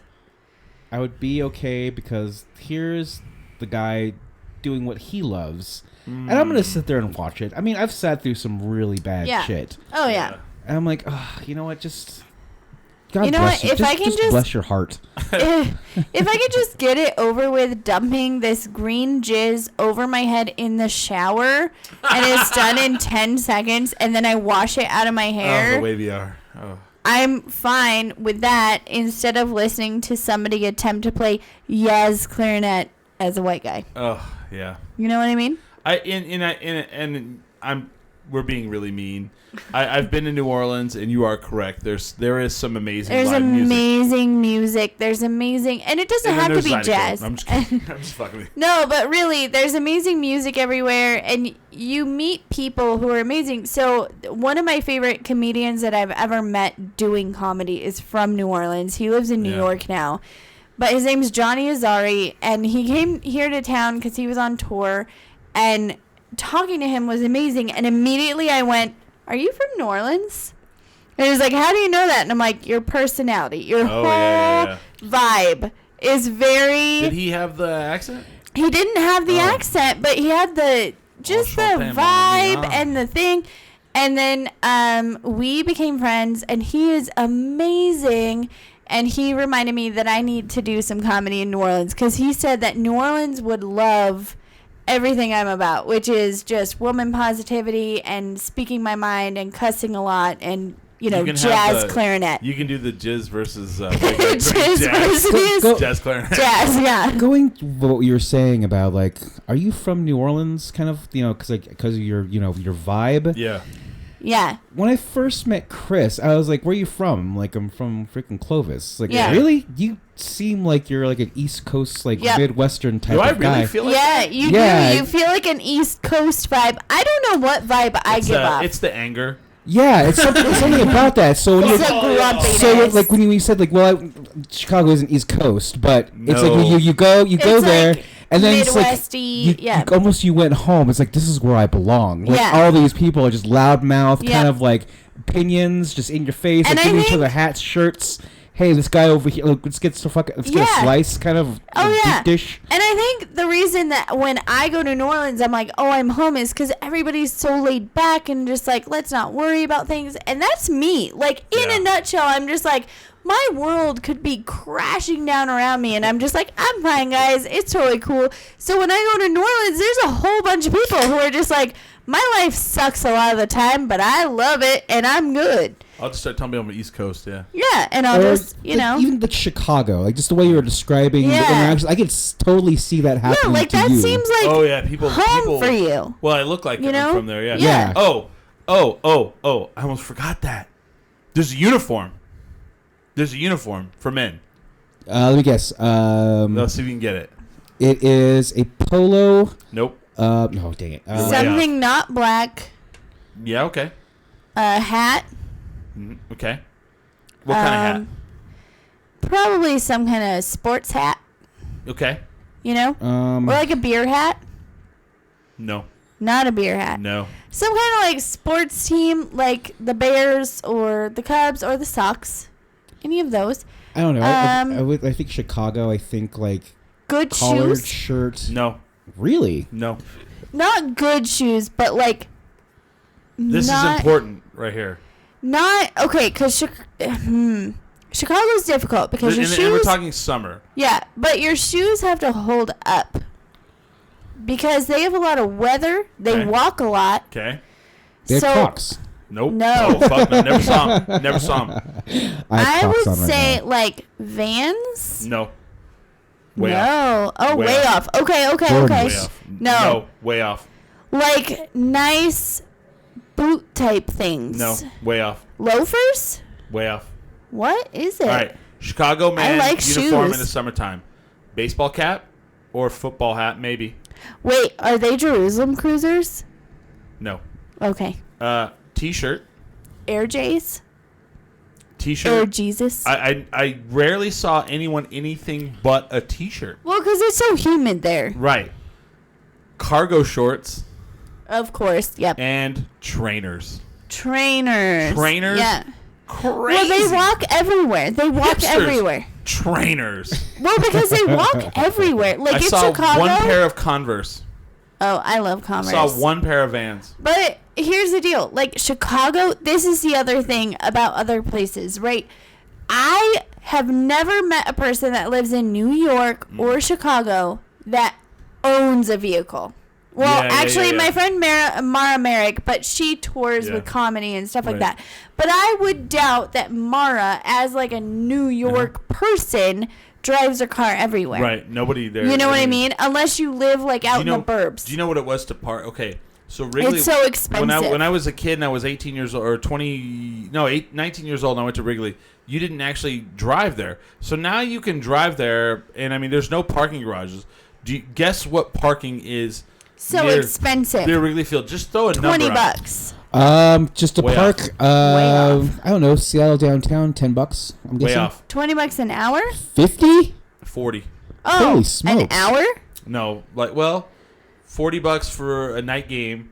I would be okay because here's the guy doing what he loves, and I'm gonna sit there and watch it. I mean, I've sat through some really bad Yeah. shit, Oh yeah. and I'm like, oh, you know what? Just God You know bless what? If I can just- bless your heart. If I could just get it over with dumping this green jizz over my head in the shower and it's done in 10 seconds and then I wash it out of my Oh, hair, the way we are. Oh. I'm fine with that instead of listening to somebody attempt to play Yaz clarinet as a white guy. Oh, yeah. You know what I mean? We're being really mean. I've been to New Orleans, and you are correct. There is some amazing There's live music. amazing music. There's amazing, and it doesn't And then have to there's be Zydeco. jazz. I'm just kidding. I'm just fucking with you. No, but really, there's amazing music everywhere, and you meet people who are amazing. So one of my favorite comedians that I've ever met doing comedy is from New Orleans. He lives in New Yeah. York now, but his name's Johnny Azari, and he came here to town because he was on tour, and talking to him was amazing. And immediately I went, "Are you from New Orleans?" And he was like, "How do you know that?" And I'm like, "Your personality, your whole vibe is very." Did he have the accent? He didn't have the Oh. accent, but he had the just the Chantin, mon vibe ami. and the thing. And then we became friends, and he is amazing. And he reminded me that I need to do some comedy in New Orleans because he said that New Orleans would love everything I'm about, which is just woman positivity and speaking my mind and cussing a lot and, you know, can have jazz the- clarinet. You can do the jizz versus Jazz jazz. versus Jazz clarinet. jazz, yeah. Going to what you were saying about, like, are you from New Orleans? Kind of, you know, because of your, you know, your vibe. Yeah. Yeah. When I first met Chris, I was like, "Where are you from?" Like, I'm from freaking Clovis. Like, Yeah. really? You seem like you're like an East Coast, like Yep. Midwestern type Do I of really guy. feel like Yeah, that? you Yeah. do. You feel like an East Coast vibe. I don't know what vibe I give off. It's the anger. Yeah, it's something about that. So when It's you a grumpiness. so like when you said like, well, Chicago isn't East Coast, but it's like No. you go It's there, like and then it's like Midwesty, yeah. you went home. It's like, this is where I belong. Like, Yeah. all these people are just loudmouth, Yeah. kind of like opinions, just in your face, And like I giving each think- other hats, shirts. Hey, this guy over here. Look, let's get a Yeah. slice, kind of Oh, deep yeah. dish. And I think the reason that when I go to New Orleans, I'm like, oh, I'm home is because everybody's so laid back and just like, let's not worry about things. And that's me. Like, in Yeah. a nutshell, I'm just like, my world could be crashing down around me. And I'm just like, I'm fine, guys. It's totally cool. So when I go to New Orleans, there's a whole bunch of people who are just like, my life sucks a lot of the time, but I love it and I'm good. I'll just start telling people I'm East Coast, yeah. Yeah. And I'll Or, just, you like, know. even the Chicago, like just the way you were describing the Yeah. interactions, I could totally see that Yeah, happening like to that you. seems like Oh, yeah, people. home for you. Well, I look like You I'm know? from there, yeah. Yeah. Oh, I almost forgot that. There's a uniform. There's a uniform for men. Let me guess. Let's see if you can get it. It is a polo. Nope. No, dang it. You're way Something not black. Yeah, okay. A hat. Okay. What kind of Probably some kind of sports hat, hat? Okay. you know? Or like a beer hat. No. Not a beer hat. No. Some kind of like sports team, like the Bears or the Cubs or the Sox. Any of those. I don't know. Um, I think Chicago. I think like Good collared shoes. shirt. No. Really? No. Not good shoes, but like. This not, is important right here. Not. Okay, because Chicago's difficult because your And shoes. we're talking summer. Yeah, but your shoes have to hold up. Because they have a lot of weather. They Okay. walk a lot. Okay. They're so Crocs. Nope. No. Oh, fuck no. Never saw him. Never saw him. I, have I Crocs would on right say now. like Vans. No. Way no. off. Oh, Way way off. off. Okay, okay, Jordans. okay. Way off. No. Way off. Like nice boot type things. No. Way off. Loafers? Way off. What is it? All right. Chicago man like uniform shoes. in the summertime. Baseball cap or football hat, maybe. Wait, are they Jerusalem Cruisers? No. Okay. T-shirt. Air J's? Air T-shirt. Jesus? I rarely saw anyone anything but a T-shirt. Well, because it's so humid there. Right. Cargo shorts Of course. Yep. and trainers. Trainers. Trainers? Yeah. Crazy. Well, they walk everywhere. They walk Hipsters. everywhere. Trainers. Well, because they walk everywhere. Like I in saw Chicago. one pair of Converse. Oh, I love Commerce. I saw one pair of Vans. But here's the deal. Like Chicago, this is the other thing about other places, right? I have never met a person that lives in New York or Chicago that owns a vehicle. Well, Yeah, actually, yeah. my friend Mara Merrick, but she tours Yeah. with comedy and stuff like Right. that. But I would doubt that Mara, as like a New York person, drives her car everywhere. Right. Nobody there. You know what I mean? Unless you live like out in the burbs. Do you know what it was to park? Okay. So Wrigley. It's so expensive. When I was a kid and I was 18 years old, or 19 years old and I went to Wrigley, you didn't actually drive there. So now you can drive there, and I mean, there's no parking garages. Guess what parking is? So near expensive. Wrigley Field. Just throw a number out. $20. Just to Way park. Way off. I don't know. Seattle downtown, $10. I'm Way guessing. off. $20 an hour? 50? 40. Oh, Holy an smokes. hour? No, $40 for a night game,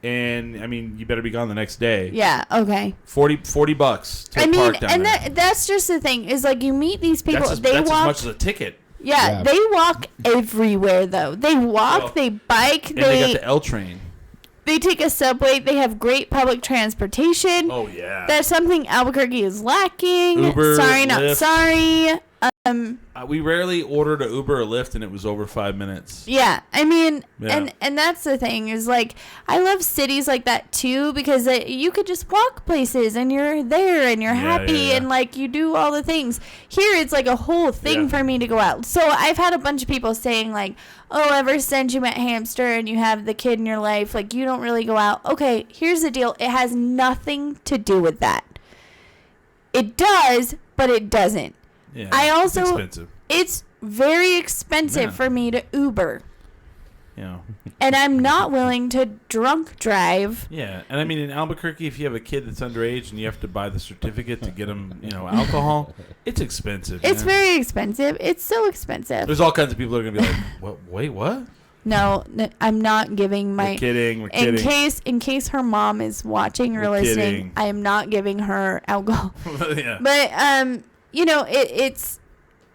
and I mean, you better be gone the next day. Yeah. Okay. $40 to I mean, park down and there. that's just the thing is like you meet these people. That's They as walk. much as a ticket. Yeah, they walk everywhere though. They walk. Well, they bike. And they got the L train. They take a subway. They have great public transportation. Oh yeah. That's something Albuquerque is lacking. Uber, sorry, not Lyft. sorry. We rarely ordered an Uber or Lyft, and it was over 5 minutes. Yeah, I mean, Yeah. and that's the thing is like I love cities like that too because you could just walk places and you're there and you're happy yeah. and like you do all the things. Here it's like a whole thing Yeah. for me to go out. So I've had a bunch of people saying like, "Oh, ever since you met Hamster and you have the kid in your life, like you don't really go out." Okay, here's the deal. It has nothing to do with that. It does, but it doesn't. Yeah. I also it's expensive. It's very expensive Yeah. for me to Uber. You know. And I'm not willing to drunk drive. Yeah, and I mean in Albuquerque, if you have a kid that's underage and you have to buy the certificate to get them, alcohol, it's expensive. It's man. very expensive. It's so expensive. There's all kinds of people that are gonna be like, "What? Wait, what?" No, I'm not giving my. We're kidding. We're kidding. In case her mom is watching or We're listening, kidding. I am not giving her alcohol. Yeah. But it's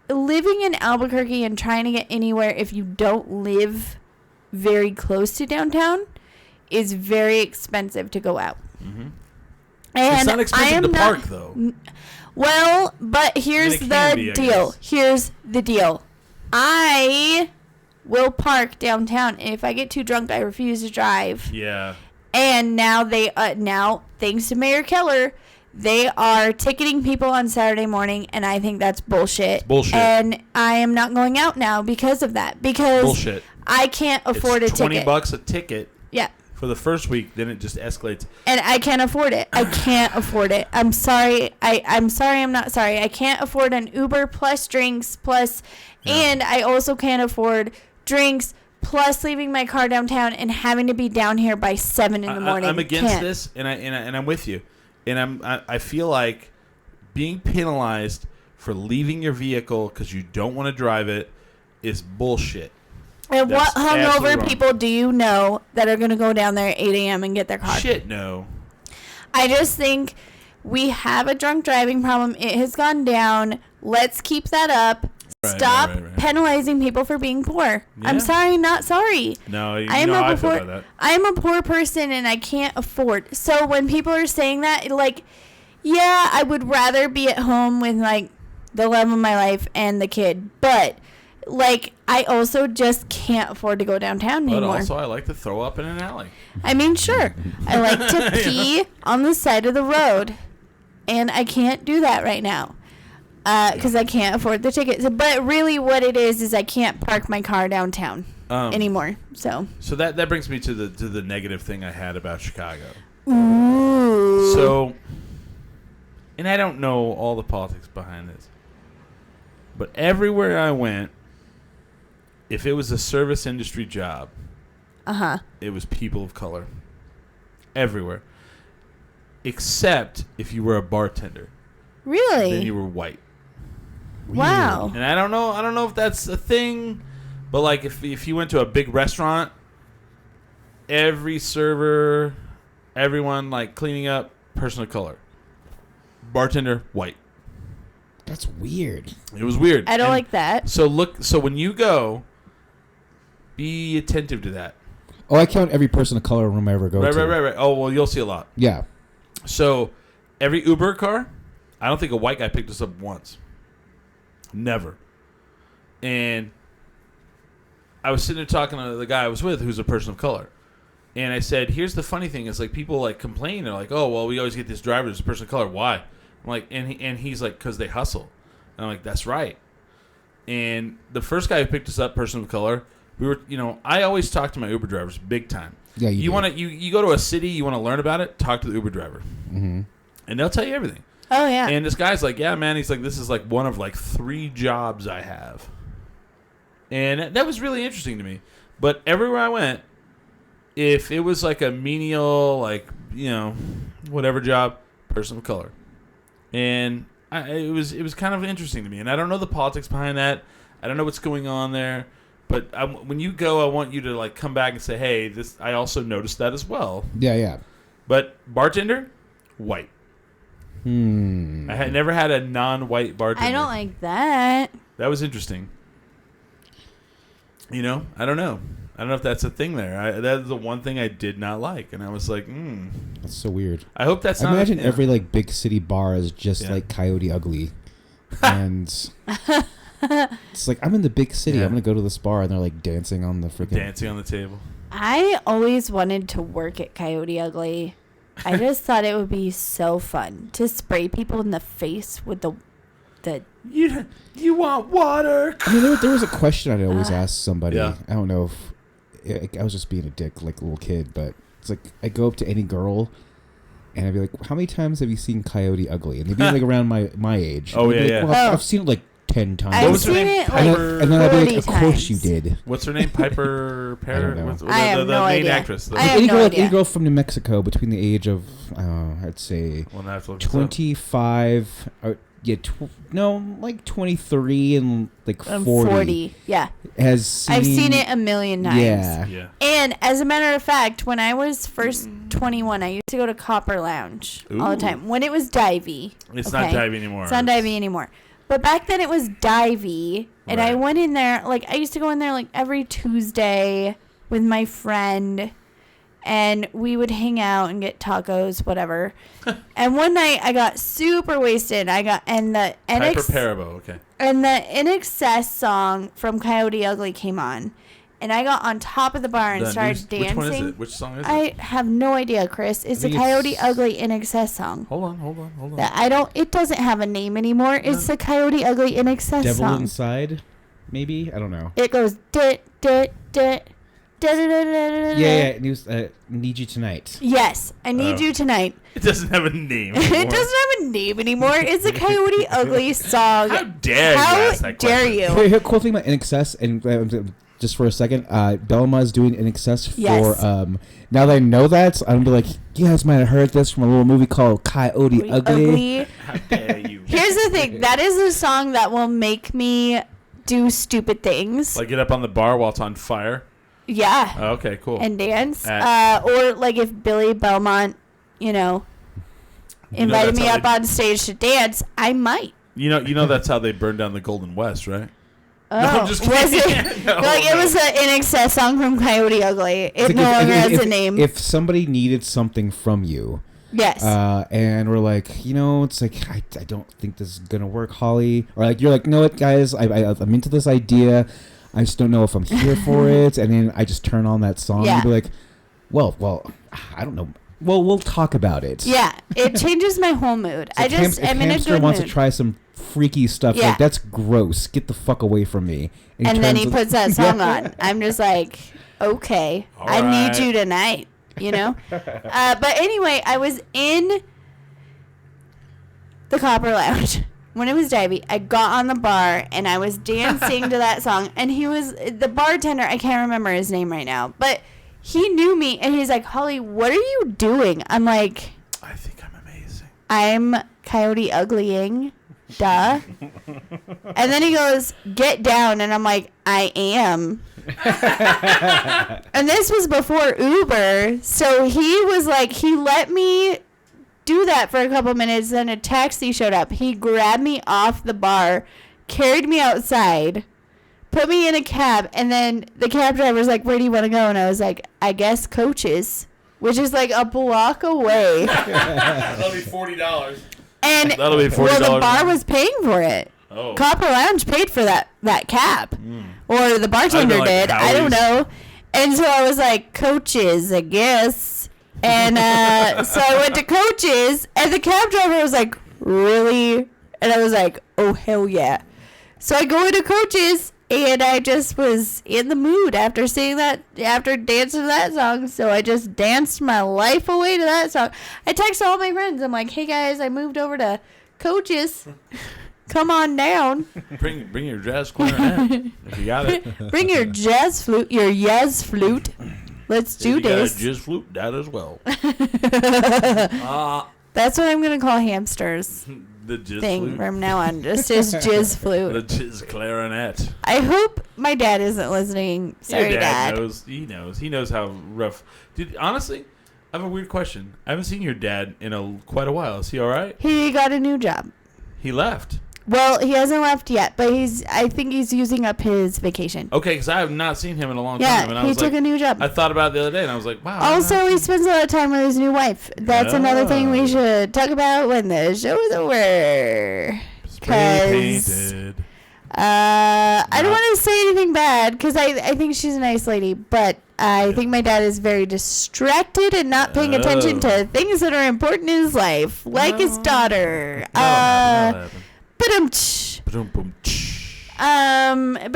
living in Albuquerque and trying to get anywhere if you don't live very close to downtown is very expensive to go out. Mhm. And It's not I expensive am to not, park though. Well, but here's it can the be, I deal. guess. Here's the deal. I will park downtown, and if I get too drunk, I refuse to drive. Yeah. And now now thanks to Mayor Keller, they are ticketing people on Saturday morning, and I think that's bullshit. It's bullshit. And I am not going out now because of that. Because Bullshit. I can't afford it's a $20 ticket. a ticket Yeah. for the first week. Then it just escalates. And I can't afford it. I can't afford it. I'm sorry. I'm sorry. I'm not sorry. I can't afford an Uber plus drinks plus, and I also can't afford drinks plus leaving my car downtown and having to be down here by 7 in the morning. I'm against Can't. this, and I'm with you, and I feel like being penalized for leaving your vehicle because you don't want to drive it is bullshit. And what That's absolutely hungover wrong. people do you know that are going to go down there at 8 a.m. and get their car? Shit, no. I just think we have a drunk driving problem. It has gone down. Let's keep that up. Right, Stop right. penalizing people for being poor. Yeah. I'm sorry, not sorry. No, I am know a how I feel poor. about that. I'm a poor person and I can't afford. So when people are saying that, like, yeah, I would rather be at home with like the love of my life and the kid, but like I also just can't afford to go downtown But anymore. also, I like to throw up in an alley. I mean, sure, I like to pee on the side of the road, and I can't do that right now. Because I can't afford the tickets. But really what it is I can't park my car downtown anymore. So that brings me to the negative thing I had about Chicago. Ooh. So, and I don't know all the politics behind this, but everywhere I went, if it was a service industry job, it was people of color. Everywhere. Except if you were a bartender. Really? Then you were white. Wow. And I don't know if that's a thing, but like if you went to a big restaurant, every server, everyone like cleaning up, person of color. Bartender, white. That's weird. It was weird. I don't And like that. So when you go, be attentive to that. Oh, I count every person of color room I ever go to. Right. Oh, well, you'll see a lot. Yeah. So every Uber car I don't think a white guy picked us up once. Never. And I was sitting there talking to the guy I was with, who's a person of color. And I said, here's the funny thing is, like, people, like, complain. They're like, oh, well, we always get this driver who's a person of color. Why? I'm like, and he's like, because they hustle. And I'm like, that's right. And the first guy who picked us up, person of color, we were, I always talk to my Uber drivers big time. Yeah, you want to, you go to a city, you want to learn about it, talk to the Uber driver. Mm-hmm. And they'll tell you everything. Oh, yeah. And this guy's like, yeah, man. He's like, this is like one of like 3 jobs I have. And that was really interesting to me. But everywhere I went, if it was like a menial, like, whatever job, person of color. And it was kind of interesting to me. And I don't know the politics behind that. I don't know what's going on there. But when you go, I want you to like come back and say, hey, I also noticed that as well. Yeah. But bartender, white. I had never had a non-white bartender. I don't like that. That was interesting. I don't know. I don't know if that's a thing there. That's the one thing I did not like, and I was like, That's so weird. I hope that's not. I imagine every like big city bar is just like Coyote Ugly, and it's like I'm in the big city. I'm gonna go to this bar, and they're like dancing on the dancing on the table. I always wanted to work at Coyote Ugly. I just thought it would be so fun to spray people in the face with the. You want water? I mean, there was a question I'd always ask somebody. Yeah. I don't know if I was just being a dick like a little kid, but it's like I go up to any girl and I'd be like, "How many times have you seen Coyote Ugly?" And they'd be like around my age. Oh, and they'd be yeah, like, yeah. Well, I've seen it like 10 times. I've was her seen name? it Piper- And then I'd be 40 like, "Of course you times. did." What's her name? Piper I don't know. What's- I have the no main idea. actress. I have Any no girl, idea. any girl from New Mexico between the age of I'd say Well, now I have to look this up. 25 like 23 and like 40, 40. Yeah. has seen. I've seen it a million times. Yeah. And as a matter of fact, when I was first 21, I used to go to Copper Lounge all the Ooh. time. When it was Divey. It's not Divey anymore. It's not Divey anymore. But back then it was Divey. And I Right. went in there, like, I used to go in there, like, every Tuesday with my friend. And we would hang out and get tacos, whatever. And one night I got super wasted. And the Piper Parabo. Okay. And the In Excess song from Coyote Ugly came on. And I got on top of the bar and started dancing. Which one is it? Which song is it? I have no idea, Chris. It's the think Coyote it's- Ugly In Excess song. Hold on. That it doesn't have a name anymore. It's the Coyote Ugly In Excess Devil song. Inside, maybe? I don't know. It goes dit dit dit. Yeah, and he was Need You Tonight. Yes, I need Oh. you tonight. It doesn't have a name. It anymore. doesn't have a name anymore. It's a Coyote Ugly song. How dare you How ask that dare question? you? Here, cool thing about In Excess, and just for a second, Belma's doing In Excess for, Yes. now that I know that, I'm gonna be like, you guys might have heard this from a little movie called Coyote Ugly. How dare you? Here's the thing. That is a song that will make me do stupid things. Like get up on the bar while it's on fire. Yeah. Oh, okay, cool. And dance. At- Or like if Billy Belmont, invited that's me how up they- on stage to dance, I might. You know that's how they burned down the Golden West, right? Oh, No, I'm just was kidding. it? No, like it no. was an In Excess song from Coyote Ugly. It It's no like longer has if, a name. If somebody needed something from you, yes. and we're like, it's like I don't think this is gonna work, Holly, or like you're like, know what, guys, I'm into this idea, I just don't know if I'm here for it, and then I just turn on that song Yeah. and be like, well, I don't know. Well, we'll talk about it. Yeah, it changes my whole mood. So I just if am in a Hamster good wants mood. to try some freaky stuff, Yeah. like that's gross. Get the fuck away from me. And then turns he it- puts that song on. I'm just like, okay, All I right. need you tonight, But anyway, I was in the Copper Lounge when it was Divey. I got on the bar and I was dancing to that song. And he was the bartender. I can't remember his name right now, but he knew me and he's like, Holly, what are you doing? I'm like, I think I'm amazing. I'm Coyote Uglying. Duh. And then he goes, get down. And I'm like, I am. And this was before Uber. So he was like, he let me do that for a couple minutes. Then a taxi showed up. He grabbed me off the bar, carried me outside, put me in a cab. And then the cab driver was like, where do you want to go? And I was like, I guess Coach's, which is like a block away. That'll be $40. And That'll be $40. well, the bar was paying for it. Oh. Copper Lounge paid for that cab, or the bartender like did. I don't Howie's. know. And so I was like, Coaches, I guess. And so I went to Coaches, and the cab driver was like, really? And I was like, oh hell yeah. So I go into Coaches, and I just was in the mood after dancing to that song. So I just danced my life away to that song. I texted all my friends. I'm like, hey guys, I moved over to Coaches. Come on down. Bring your jazz clarinet if you got it. Bring your jazz flute, your yes flute. Let's If do you got a this. jazz flute, that as well. That's what I'm gonna call hamsters The jazz thing flute. from now on. Just his jizz The flute. jazz clarinet. I hope my dad isn't listening. Sorry, Your dad Dad. knows. He knows. He knows how rough. Dude, honestly, I have a weird question. I haven't seen your dad in quite a while. Is he all right? He got a new job. He left. Well, he hasn't left yet, but I think he's using up his vacation. Okay, because I have not seen him in a long time. Yeah, And I he was took like, a new job. I thought about it the other day, and I was like, wow. Also, he spends a lot of time with his new wife. That's another thing we should talk about when the show is over. Spray painted. I don't want to say anything bad because I think she's a nice lady, but I think my dad is very distracted and not paying attention to things that are important in his life, like his daughter. But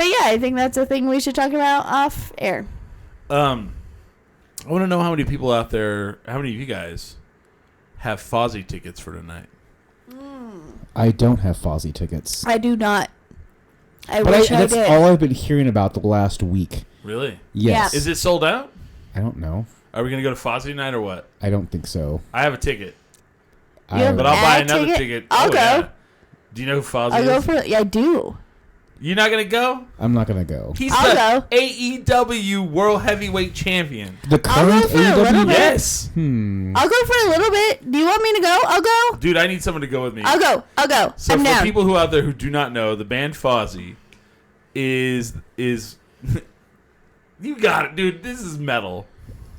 yeah, I think that's a thing we should talk about off air. I want to know how many people out there, how many of you guys have Fozzy tickets for tonight? I don't have Fozzy tickets. I do not. I But wish I that's did. all I've been hearing about the last week. Really? Yes. Is it sold out? I don't know. Are we going to go to Fozzy tonight or what? I don't think so. I have a ticket, You have but I'll buy Ad another ticket? ticket. I'll go. Yeah. Do you know who Fozzy I'll is? go for. Yeah, I do. You're not going to go? I'm not gonna go. He's I'll the AEW World Heavyweight Champion. The I'll go current for a little AEW. bit. Yes. I'll go for a little bit. Do you want me to go? I'll go. Dude, I need someone to go with me. I'll go. I'll go. So I'm for down. people who out there who do not know, the band Fozzy is you got it, dude. This is metal.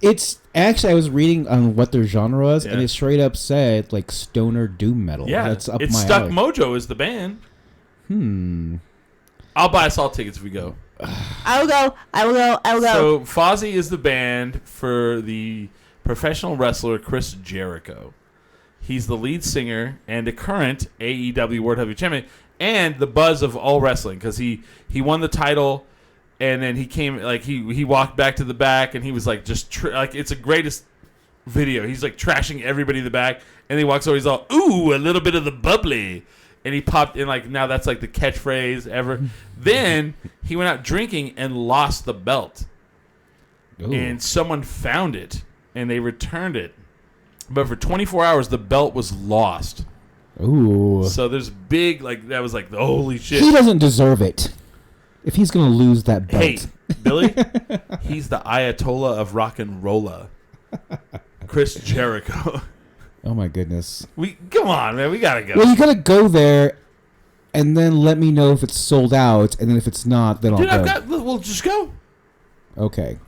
It's actually I was reading on what their genre was, and Yeah. it straight up said like stoner doom metal. Yeah, that's up it's my Stuck alley. Mojo is the band. I'll buy us all tickets if we go. I'll go. I will go. I will go. So Fozzy is the band for the professional wrestler Chris Jericho. He's the lead singer and the current AEW World Heavyweight Champion and the buzz of all wrestling because he won the title and then he came like he walked back to the back and he was like just like it's the greatest video. He's like trashing everybody in the back and he walks over. He's all ooh a little bit of the bubbly. And he popped in like now that's like the catchphrase ever. Then he went out drinking and lost the belt. Ooh. And someone found it and they returned it. But for 24 hours the belt was lost. Ooh. So there's big like that was like the holy shit. He doesn't deserve it. If he's gonna lose that belt. Hey, Billy, he's the Ayatollah of rock and rolla. Chris Jericho. Oh my goodness. We come on, man, we gotta go. Well, you gotta go there, and then let me know if it's sold out, and then if it's not, then Dude, I'll go. we'll just go. Okay.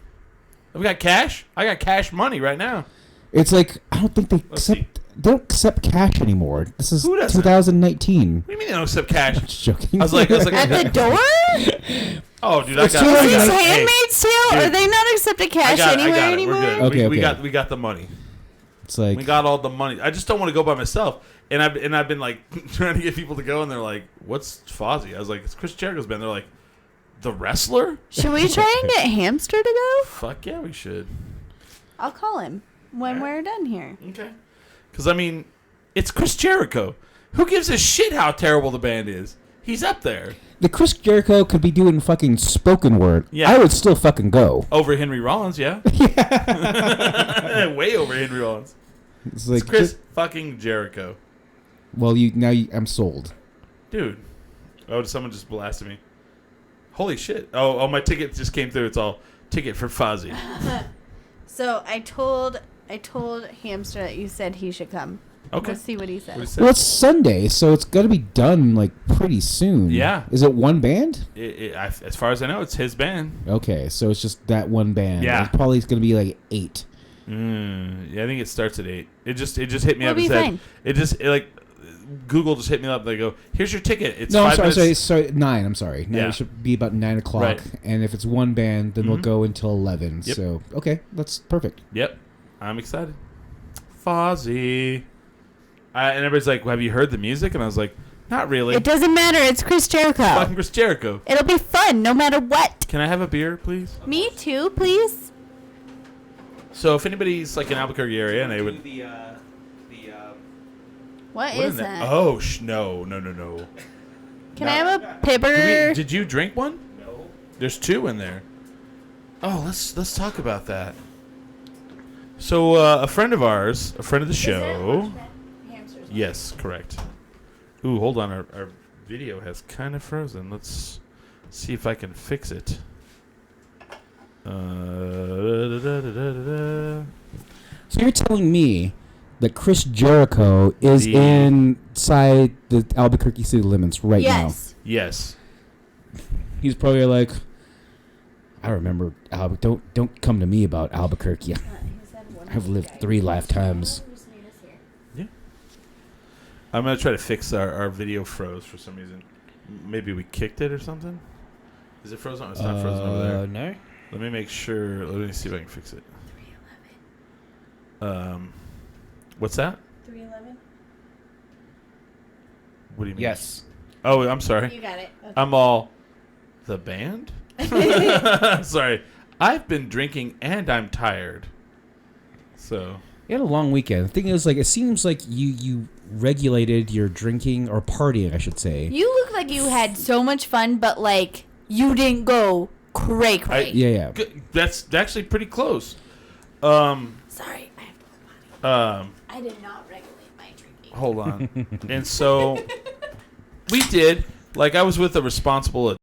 We got cash. I got cash money right now. It's like I don't think they Let's see. they don't accept cash anymore. This is Who doesn't? 2019. What do you mean they don't accept cash? Just joking. I was like, At the door? oh, dude, I It's got. too I late. Is this got hey, Handmaid's Tale? dude. Are they not accepting cash I anywhere got it. anymore? We're good. Okay, we okay. got the money. It's like We got all the money. I just don't want to go by myself. And I've been like trying to get people to go, and they're like, "What's Fozzy?" I was like, "It's Chris Jericho's band." They're like, "The wrestler?" Should we try and get Hamster to go? Fuck yeah, we should. I'll call him when we're done here. Okay. Because I mean, it's Chris Jericho. Who gives a shit how terrible the band is? He's up there the Chris Jericho could be doing fucking spoken word. Yeah. I would still fucking go. over Henry Rollins. Yeah. Way over Henry Rollins. It's like It's Chris fucking Jericho. well, I'm sold. Dude. Oh, someone just blasted me. Holy shit. Oh, my ticket just came through. It's all ticket for Fozzy. So I told Hamster that you said he should come. Okay. Let's see what he says. What is that? Well, it's Sunday, so it's got to be done like pretty soon. Yeah. Is it one band? As far as I know, it's his band. Okay, so it's just that one band. Yeah. It's probably going to be like 8. Yeah, I think it starts at 8. It just hit me We'll up be and said fine. it Google just hit me up. They go, "Here's your ticket." It's No, 5 minutes. I'm sorry, 9. I'm sorry. 9, Yeah. It should be about 9 o'clock. Right. And if it's one band, then we'll Mhm. go until 11. Yep. So, okay, that's perfect. Yep, I'm excited. Fozzy. And everybody's like, well, "Have you heard the music?" And I was like, "Not really." It doesn't matter. It's Chris Jericho. Fucking Chris Jericho. It'll be fun no matter what. Can I have a beer, please? Me too, please. So if anybody's like in Albuquerque area and they would. What What is in that? Oh, no. Can I have a pipper? Did you drink one? No. There's 2 in there. Oh, let's talk about that. So a friend of ours, a friend of the show. Yes, correct. Ooh, hold on. Our video has kind of frozen. Let's see if I can fix it. So you're telling me that Chris Jericho is inside the Albuquerque city limits right Yes. Yes. now? He's probably like, I remember don't come to me about Albuquerque. I've lived 3 lifetimes. Yeah. I'm gonna try to fix our video froze for some reason. Maybe we kicked it or something. Is it frozen? It's not frozen over there. No. Let me make sure. Let me see if I can fix it. What's that? 311. What do you mean? Yes. Oh, I'm sorry. You got it. Okay. I'm all the band. Sorry, I've been drinking and I'm tired. So You had a long weekend. The thing is, like, it seems like you regulated your drinking or partying, I should say. You look like you had so much fun, but like you didn't go cray cray. Yeah. That's actually pretty close. Sorry, I have to go potty. I did not regulate my drinking. Hold on. And so we did. Like, I was with a responsible